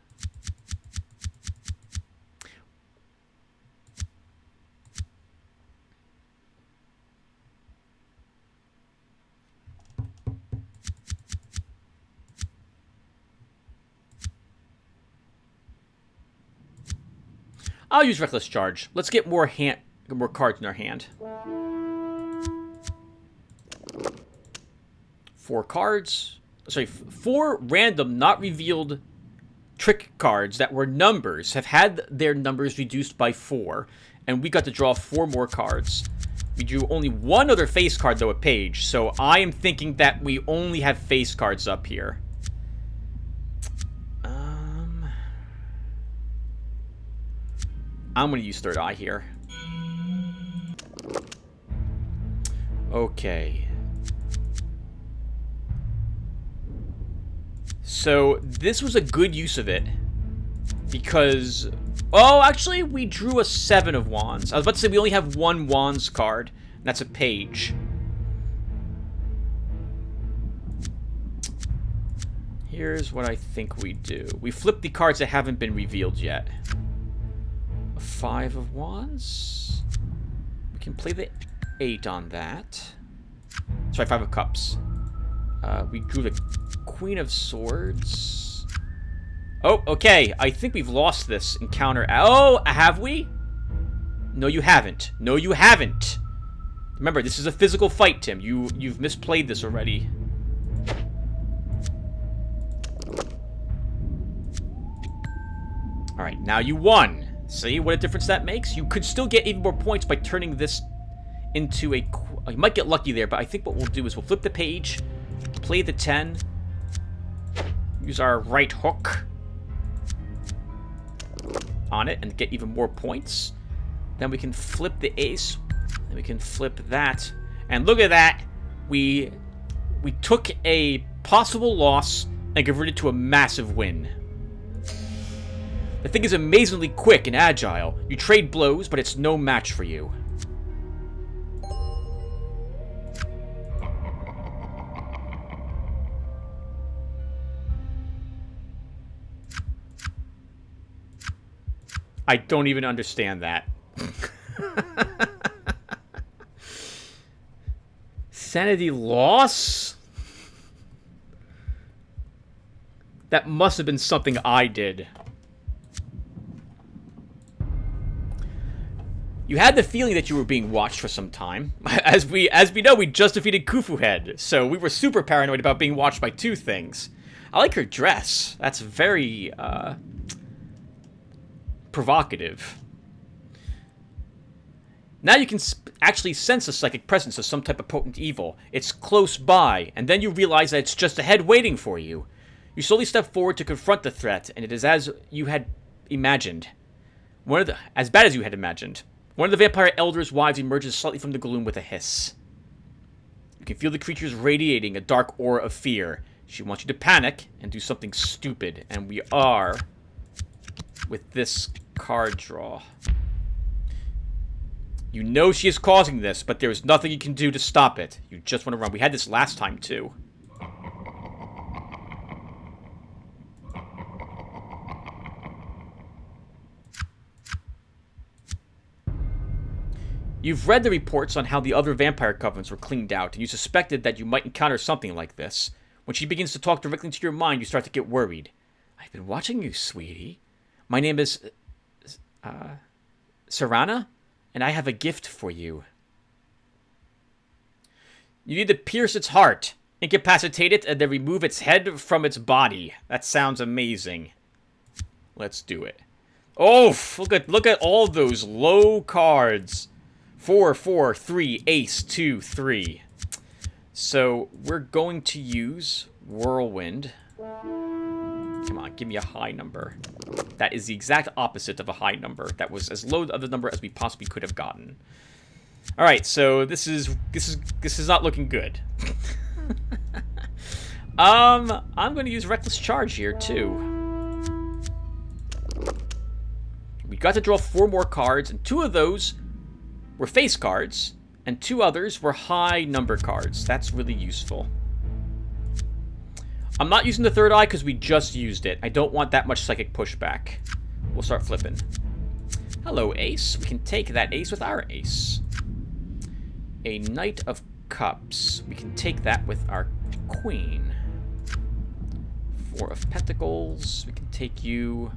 I'll use Reckless Charge. Let's get more cards in our hand. 4 cards. Sorry, 4 random, not revealed trick cards that were numbers have had their numbers reduced by 4, and we got to draw 4 more cards. We drew only 1 other face card, though, a page, so I am thinking that we only have face cards up here. I'm going to use Third Eye here. Okay. So, this was a good use of it. Because... Oh, actually, we drew a 7 of Wands. I was about to say we only have 1 Wands card. And that's a page. Here's what I think we do. We flip the cards that haven't been revealed yet. A 5 of Wands. We can play the 8 on that. Sorry, 5 of Cups. We drew the Queen of Swords. Oh, okay. I think we've lost this encounter. Oh, have we? No, you haven't. No, you haven't. Remember, this is a physical fight, Tim. You've misplayed this already. Alright, now you won. See what a difference that makes? You could still get even more points by turning this into a... You might get lucky there, but I think what we'll do is we'll flip the page, play the 10, use our right hook on it, and get even more points. Then we can flip the ace, and we can flip that. And look at that! We took a possible loss and converted it to a massive win. The thing is amazingly quick and agile. You trade blows, but it's no match for you. I don't even understand that. Sanity loss? That must have been something I did. You had the feeling that you were being watched for some time. As we know, we just defeated Khufu Head, so we were super paranoid about being watched by 2 things. I like her dress. That's very, provocative. Now you can actually sense a psychic presence of some type of potent evil. It's close by, and then you realize that it's just ahead waiting for you. You slowly step forward to confront the threat, and it is as you had imagined. As bad as you had imagined. One of the vampire elder's wives emerges slightly from the gloom with a hiss. You can feel the creatures radiating a dark aura of fear. She wants you to panic and do something stupid, and we are with this card draw. You know she is causing this, but there is nothing you can do to stop it. You just want to run. We had this last time, too. You've read the reports on how the other vampire covenants were cleaned out, and you suspected that you might encounter something like this. When she begins to talk directly into your mind, you start to get worried. I've been watching you, sweetie. My name is... Serana? And I have a gift for you. You need to pierce its heart, incapacitate it, and then remove its head from its body. That sounds amazing. Let's do it. Oh, look at all those low cards. 4, 4, 3, ace, 2, 3. So we're going to use Whirlwind. Come on, give me a high number. That is the exact opposite of a high number. That was as low of a number as we possibly could have gotten. All right, so this is not looking good. I'm going to use Reckless Charge here too. We got to draw 4 more cards, and 2 of those were face cards, and 2 others were high number cards. That's really useful. I'm not using the third eye because we just used it. I don't want that much psychic pushback. We'll start flipping. Hello, ace. We can take that ace with our ace. A Knight of Cups. We can take that with our queen. 4 of Pentacles. We can take you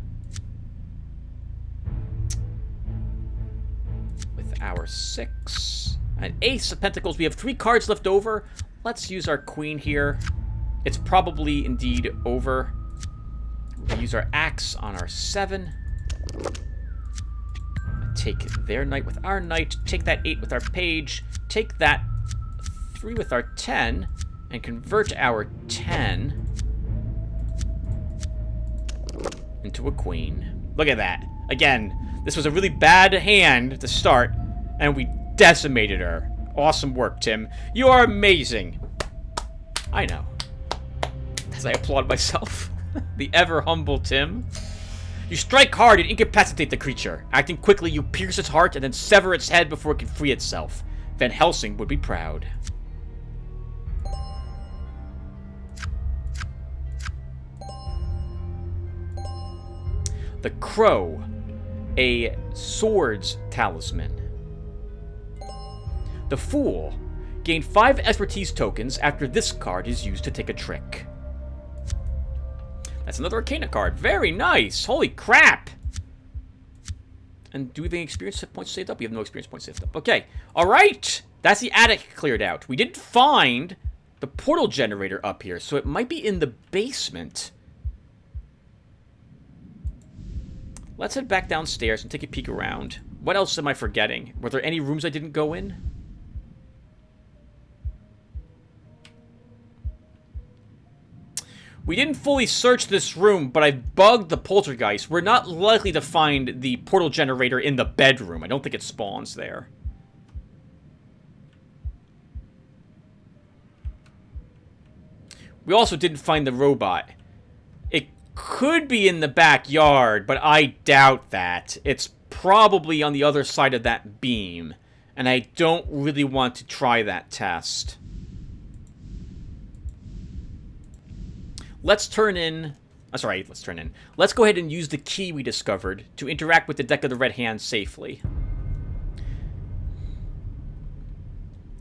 with our 6. An Ace of Pentacles. We have 3 cards left over. Let's use our queen here. It's probably indeed over. We'll use our axe on our 7. Take their knight with our knight. Take that 8 with our page. Take that 3 with our 10. And convert our 10 into a queen. Look at that. Again, this was a really bad hand to start, and we decimated her. Awesome work, Tim. You are amazing. I know. As I applaud myself. The ever-humble Tim. You strike hard and incapacitate the creature. Acting quickly, you pierce its heart and then sever its head before it can free itself. Van Helsing would be proud. The Crow. A Swords Talisman. The Fool. Gain 5 expertise tokens after this card is used to take a trick. That's another Arcana card. Very nice. Holy crap. And do we have any experience points saved up? We have no experience points saved up. Okay. All right. That's the attic cleared out. We didn't find the portal generator up here, so it might be in the basement. Let's head back downstairs and take a peek around. What else am I forgetting? Were there any rooms I didn't go in? We didn't fully search this room, but I bugged the poltergeist. We're not likely to find the portal generator in the bedroom. I don't think it spawns there. We also didn't find the robot. It could be in the backyard, but I doubt that. It's probably on the other side of that beam, and I don't really want to try that test. Let's turn in... Let's go ahead and use the key we discovered to interact with the deck of the Red Hand safely.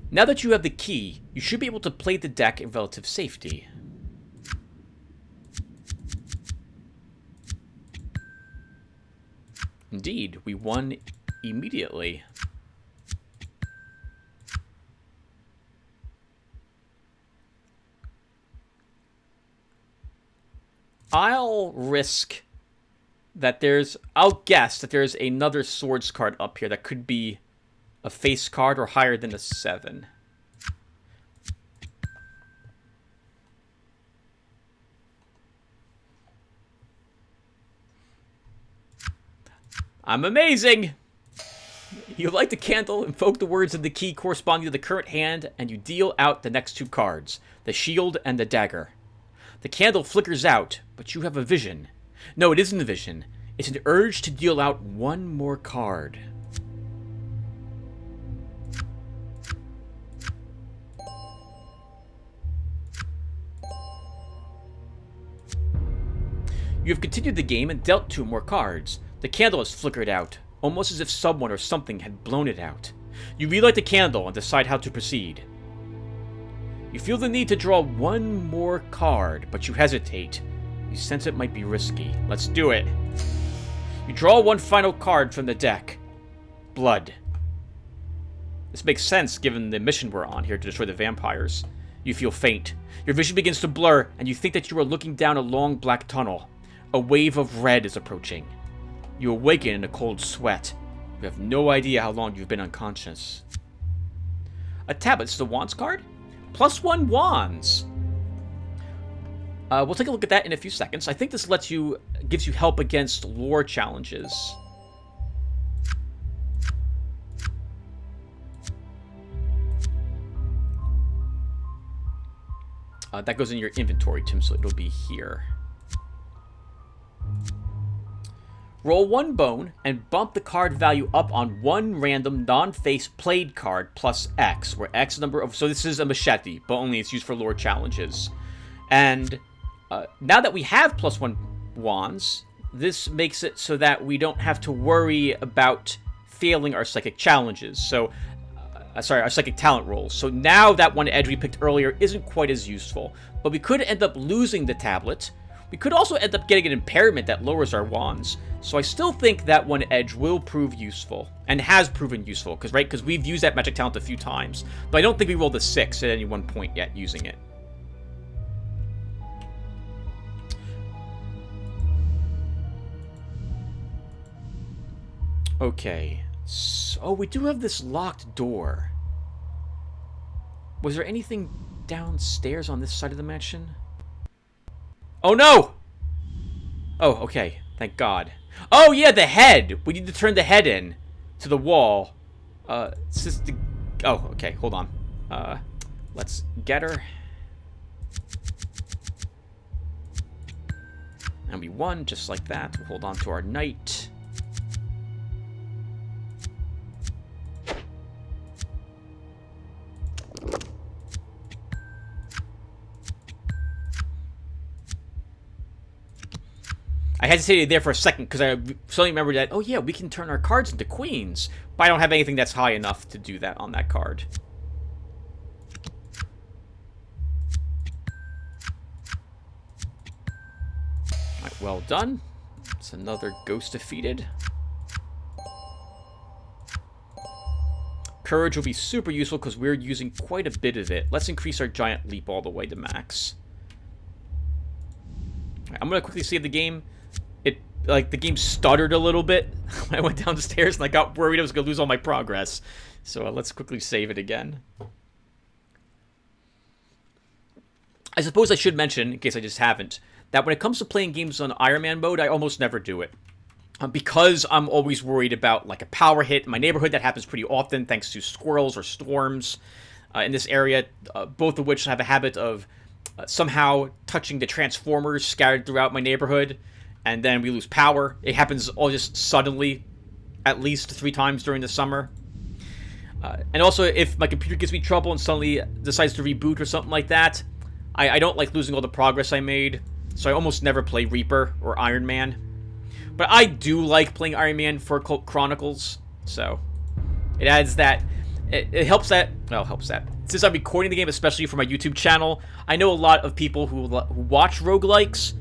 Now that you have the key, you should be able to play the deck in relative safety. Indeed, we won immediately. I'll guess that there's another swords card up here that could be a face card or higher than a 7. I'm amazing! You light the candle, invoke the words of the key corresponding to the current hand, and you deal out the next 2 cards, the shield and the dagger. The candle flickers out, but you have a vision. No, it isn't a vision. It's an urge to deal out 1 more card. You have continued the game and dealt 2 more cards. The candle has flickered out, almost as if someone or something had blown it out. You relight the candle and decide how to proceed. You feel the need to draw 1 more card, but you hesitate. You sense it might be risky. Let's do it. You draw 1 final card from the deck. Blood. This makes sense given the mission we're on here to destroy the vampires. You feel faint. Your vision begins to blur, and you think that you are looking down a long black tunnel. A wave of red is approaching. You awaken in a cold sweat. You have no idea how long you've been unconscious. A tablet. This is a wands card? +1 wands. We'll take a look at that in a few seconds. I think this gives you help against lore challenges. That goes in your inventory, Tim, so it'll be here. Roll 1 bone and bump the card value up on 1 random non-face played card plus X, where X is number of... So this is a machete, but only it's used for lore challenges. And now that we have +1 wands, this makes it so that we don't have to worry about failing our psychic challenges. So, our psychic talent rolls. So now that 1 edge we picked earlier isn't quite as useful. But we could end up losing the tablet. We could also end up getting an impairment that lowers our wands. So I still think that 1 edge will prove useful. And has proven useful, because we've used that magic talent a few times. But I don't think we rolled a 6 at any one point yet using it. Okay. So, we do have this locked door. Was there anything downstairs on this side of the mansion? Oh no! Oh, okay. Thank God. Oh yeah, the head! We need to turn the head in to the wall. Oh, okay, hold on. Let's get her. And we won, just like that. We'll hold on to our knight. I hesitated there for a second because I suddenly remembered that, oh yeah, we can turn our cards into queens. But I don't have anything that's high enough to do that on that card. Alright, well done. It's another ghost defeated. Courage will be super useful because we're using quite a bit of it. Let's increase our giant leap all the way to max. Right, I'm going to quickly save the game. The game stuttered a little bit when I went down the stairs, and I got worried I was going to lose all my progress. So let's quickly save it again. I suppose I should mention, in case I just haven't, that when it comes to playing games on Iron Man mode, I almost never do it. Because I'm always worried about like a power hit in my neighborhood. That happens pretty often thanks to squirrels or storms in this area, both of which have a habit of somehow touching the transformers scattered throughout my neighborhood. And then we lose power. It happens all just suddenly, at least 3 times during the summer. And also, if my computer gives me trouble and suddenly decides to reboot or something like that, I don't like losing all the progress I made. So I almost never play Reaper or Iron Man. But I do like playing Iron Man for Occult Chronicles. So it adds that. It helps that. Well, helps that. Since I'm recording the game, especially for my YouTube channel, I know a lot of people who watch roguelikes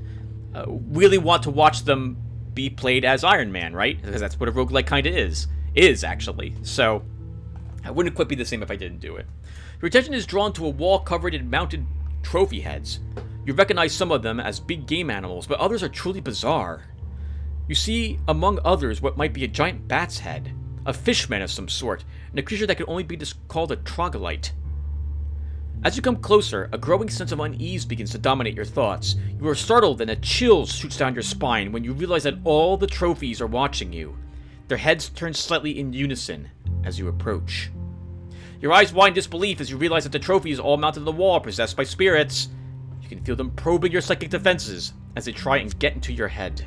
really want to watch them be played as Iron Man, right? Because that's what a roguelike kind of is actually. So I wouldn't quite be the same if I didn't do it. Your attention is drawn to a wall covered in mounted trophy heads. You recognize some of them as big game animals, but others are truly bizarre. You see, among others, what might be a giant bat's head, a fishman of some sort, and a creature that could only be called a troglodyte. As you come closer, a growing sense of unease begins to dominate your thoughts. You are startled and a chill shoots down your spine when you realize that all the trophies are watching you. Their heads turn slightly in unison as you approach. Your eyes widen in disbelief as you realize that the trophies all mounted on the wall are possessed by spirits. You can feel them probing your psychic defenses as they try and get into your head.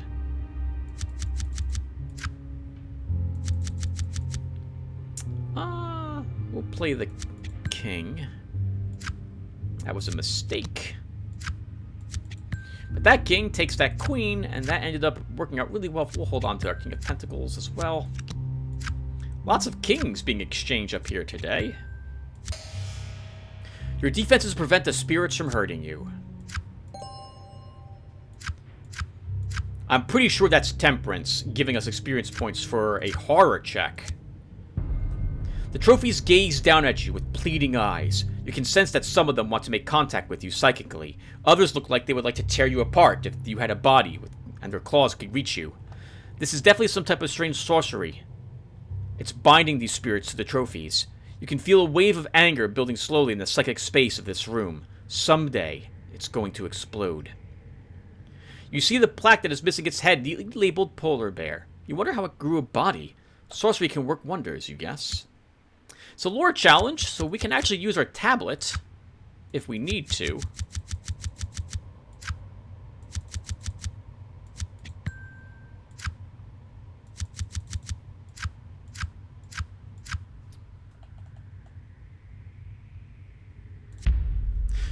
We'll play the king. That was a mistake. But that king takes that queen, and that ended up working out really well. We'll hold on to our King of Pentacles as well. Lots of kings being exchanged up here today. Your defenses prevent the spirits from hurting you. I'm pretty sure that's Temperance, giving us experience points for a horror check. The trophies gaze down at you with pleading eyes. You can sense that some of them want to make contact with you psychically. Others look like they would like to tear you apart if you had a body and their claws could reach you. This is definitely some type of strange sorcery. It's binding these spirits to the trophies. You can feel a wave of anger building slowly in the psychic space of this room. Someday, it's going to explode. You see the plaque that is missing its head, neatly labeled Polar Bear. You wonder how it grew a body. Sorcery can work wonders, you guess. It's a lore challenge, so we can actually use our tablet if we need to.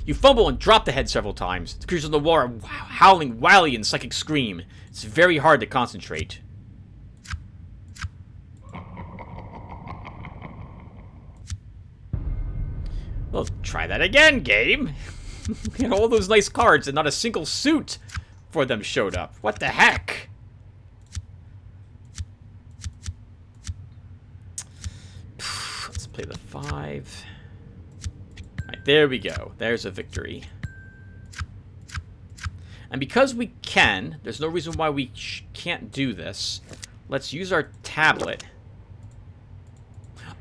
You fumble and drop the head several times. The creatures on the wall are howling wildly in psychic scream. It's very hard to concentrate. Well, try that again, game. We had all those nice cards and not a single suit for them showed up. What the heck? Let's play the 5. Alright, there we go. There's a victory. And because we can, there's no reason why we can't do this. Let's use our tablet.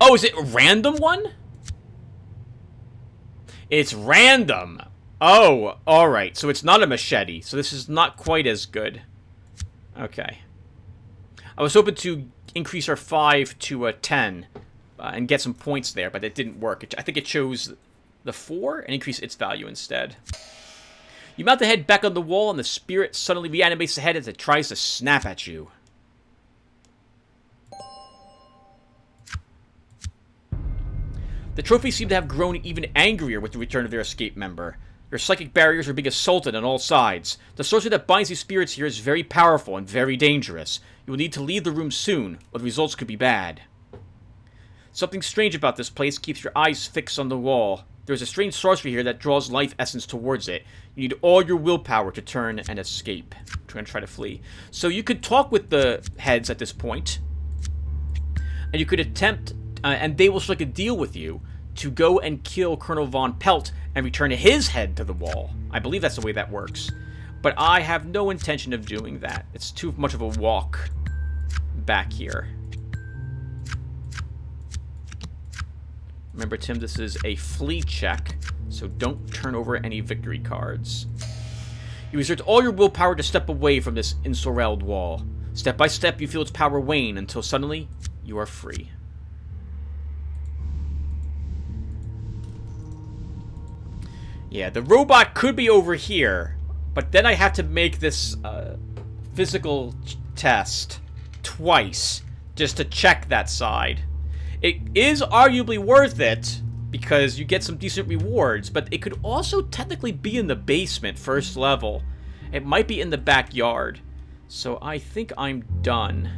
Oh, is it a random one? It's random. Oh, alright. So it's not a machete. So this is not quite as good. Okay. I was hoping to increase our 5 to a 10 and get some points there, but it didn't work. I think it chose the 4 and increase its value instead. You mount the head back on the wall, and the spirit suddenly reanimates the head as it tries to snap at you. The trophies seem to have grown even angrier with the return of their escaped member. Your psychic barriers are being assaulted on all sides. The sorcery that binds these spirits here is very powerful and very dangerous. You will need to leave the room soon, or the results could be bad. Something strange about this place keeps your eyes fixed on the wall. There is a strange sorcery here that draws life essence towards it. You need all your willpower to turn and escape. I'm going to try to flee. So you could talk with the heads at this point, and you could attempt, and they will strike a deal with you to go and kill Colonel Von Pelt and return his head to the wall. I believe that's the way that works. But I have no intention of doing that. It's too much of a walk back here. Remember, Tim, this is a flee check, so don't turn over any victory cards. You exert all your willpower to step away from this ensorrelled wall. Step by step, you feel its power wane until suddenly you are free. Yeah, the robot could be over here, but then I have to make this physical test twice just to check that side. It is arguably worth it because you get some decent rewards, but it could also technically be in the basement, first level. It might be in the backyard. So I think I'm done.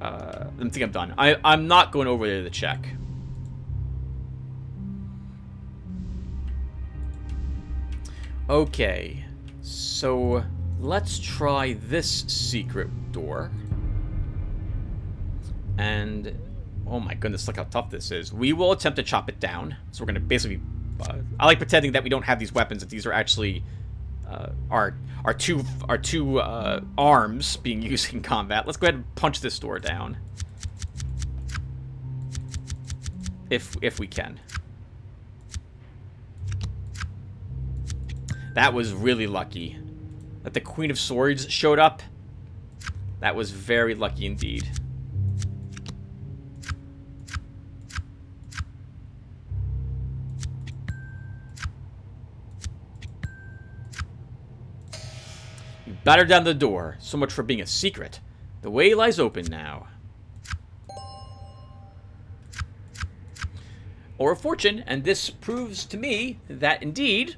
I think I'm done. I'm not going over there to check. Okay, so let's try this secret door. And, oh my goodness, look how tough this is. We will attempt to chop it down. So we're going to basically, I like pretending that we don't have these weapons, that these are actually our two arms being used in combat. Let's go ahead and punch this door down, if we can. That was really lucky that the Queen of Swords showed up. That was very lucky indeed. You battered down the door. So much for being a secret. The way lies open now. Or a fortune, and this proves to me that indeed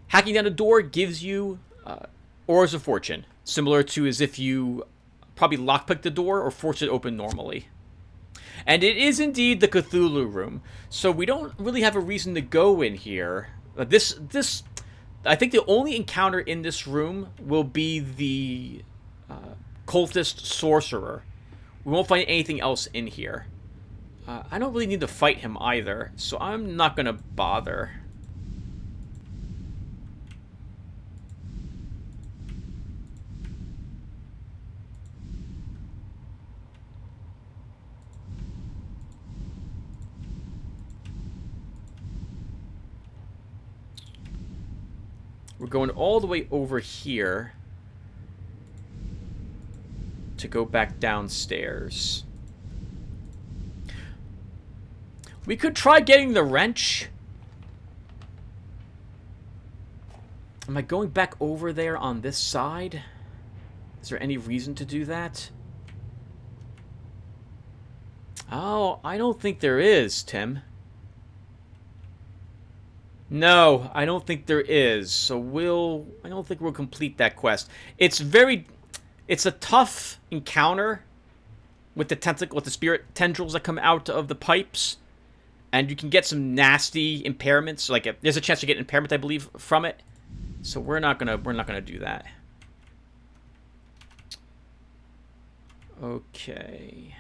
hacking down a door gives you ores of fortune, similar to as if you probably lockpick the door or force it open normally. And it is indeed the Cthulhu room, so we don't really have a reason to go in here. I think the only encounter in this room will be the cultist sorcerer. We won't find anything else in here. I don't really need to fight him either, so I'm not gonna bother. We're going all the way over here to go back downstairs. We could try getting the wrench. Am I going back over there on this side? Is there any reason to do that? Oh, I don't think there is, Tim. No, I don't think there is. So I don't think we'll complete that quest. It's a tough encounter with the spirit tendrils that come out of the pipes, and you can get some nasty impairments. Like there's a chance to get impairment, I believe, from it. So we're not gonna do that. Okay.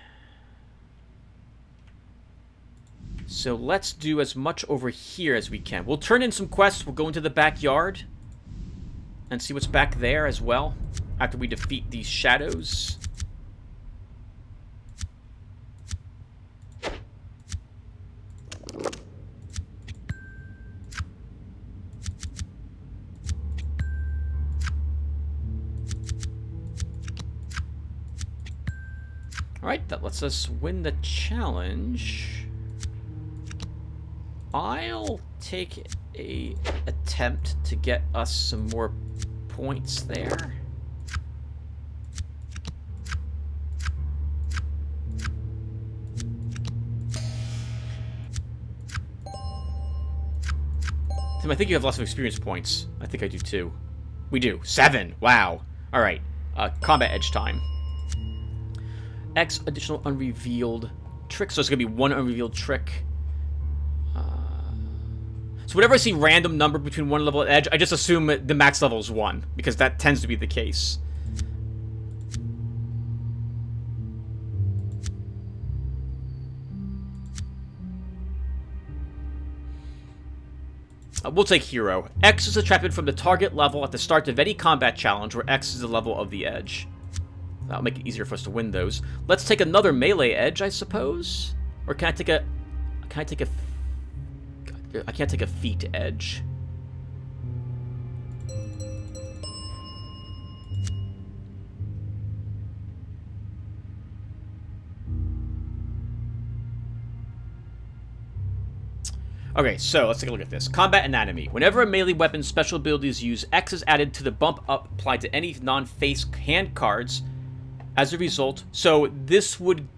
So let's do as much over here as we can. We'll turn in some quests. We'll go into the backyard and see what's back there as well after we defeat these shadows. Alright, that lets us win the challenge. I'll take a attempt to get us some more points there. Tim, I think you have lots of experience points. I think I do too. We do. 7. Wow. Alright. Combat edge time. X additional unrevealed tricks. So it's going to be 1 unrevealed trick. So whenever I see random number between 1 level and edge, I just assume the max level is 1, because that tends to be the case. We'll take Hero. X is subtracted from the target level at the start of any combat challenge, where X is the level of the edge. That'll make it easier for us to win those. Let's take another melee edge, I suppose? Or can I take a... I can't take a feat edge. Okay, so let's take a look at this. Combat anatomy. Whenever a melee weapon's special ability is used, X is added to the bump up applied to any non-face hand cards as a result. So this would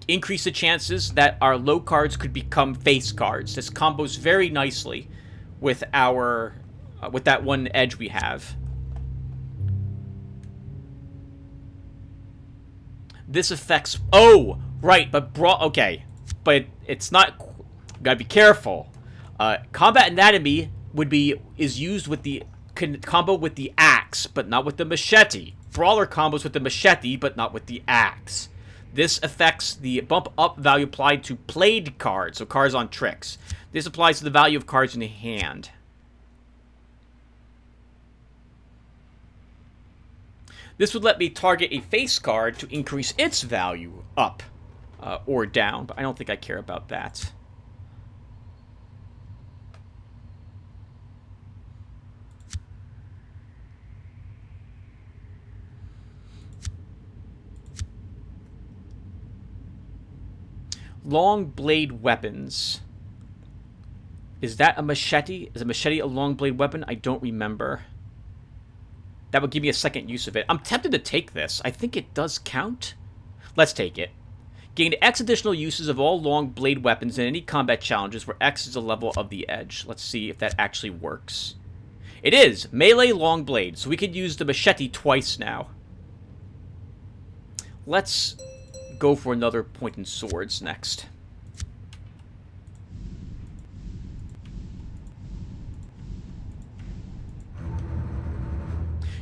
increase the chances that our low cards could become face cards. This combos very nicely with our with that one edge we have. This affects... Oh, right, but okay. But it's not... Gotta be careful. Combat anatomy is used with the combo with the axe, but not with the machete. Brawler combos with the machete, but not with the axe. This affects the bump up value applied to played cards, so cards on tricks. This applies to the value of cards in the hand. This would let me target a face card to increase its value up or down, but I don't think I care about that. Long blade weapons. Is that a machete? Is a machete a long blade weapon? I don't remember. That would give me a second use of it. I'm tempted to take this. I think it does count. Let's take it. Gain X additional uses of all long blade weapons in any combat challenges where X is the level of the edge. Let's see if that actually works. It is! Melee long blade, so we could use the machete twice now. Let's go for another point in swords next.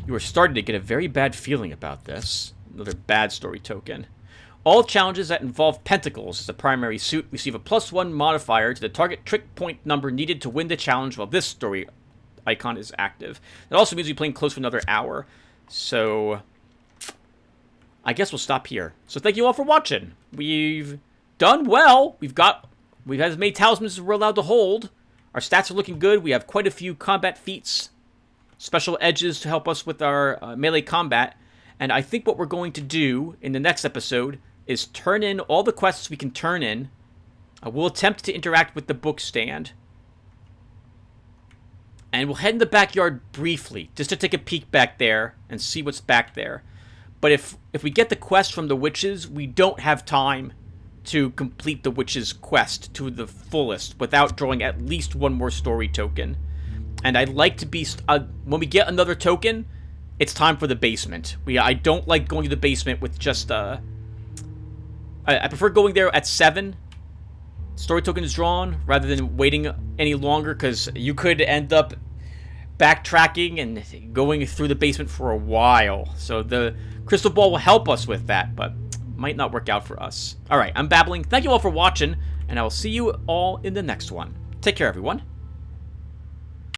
You are starting to get a very bad feeling about this. Another bad story token. All challenges that involve pentacles as the primary suit receive a +1 modifier to the target trick point number needed to win the challenge while this story icon is active. That also means we're playing close for another hour. So I guess we'll stop here. So thank you all for watching. We've done well. We've had as many talismans as we're allowed to hold. Our stats are looking good. We have quite a few combat feats, special edges to help us with our melee combat. And I think what we're going to do in the next episode is turn in all the quests we can turn in. We'll attempt to interact with the book stand. And we'll head in the backyard briefly, just to take a peek back there and see what's back there. But if we get the quest from the witches, we don't have time to complete the witch's quest to the fullest without drawing at least one more story token. And I'd like to be... when we get another token, it's time for the basement. I don't like going to the basement with just... I prefer going there at 7. Story token is drawn, rather than waiting any longer, because you could end up backtracking and going through the basement for a while. So the crystal ball will help us with that, but might not work out for us. Alright, I'm babbling. Thank you all for watching, and I will see you all in the next one. Take care, everyone.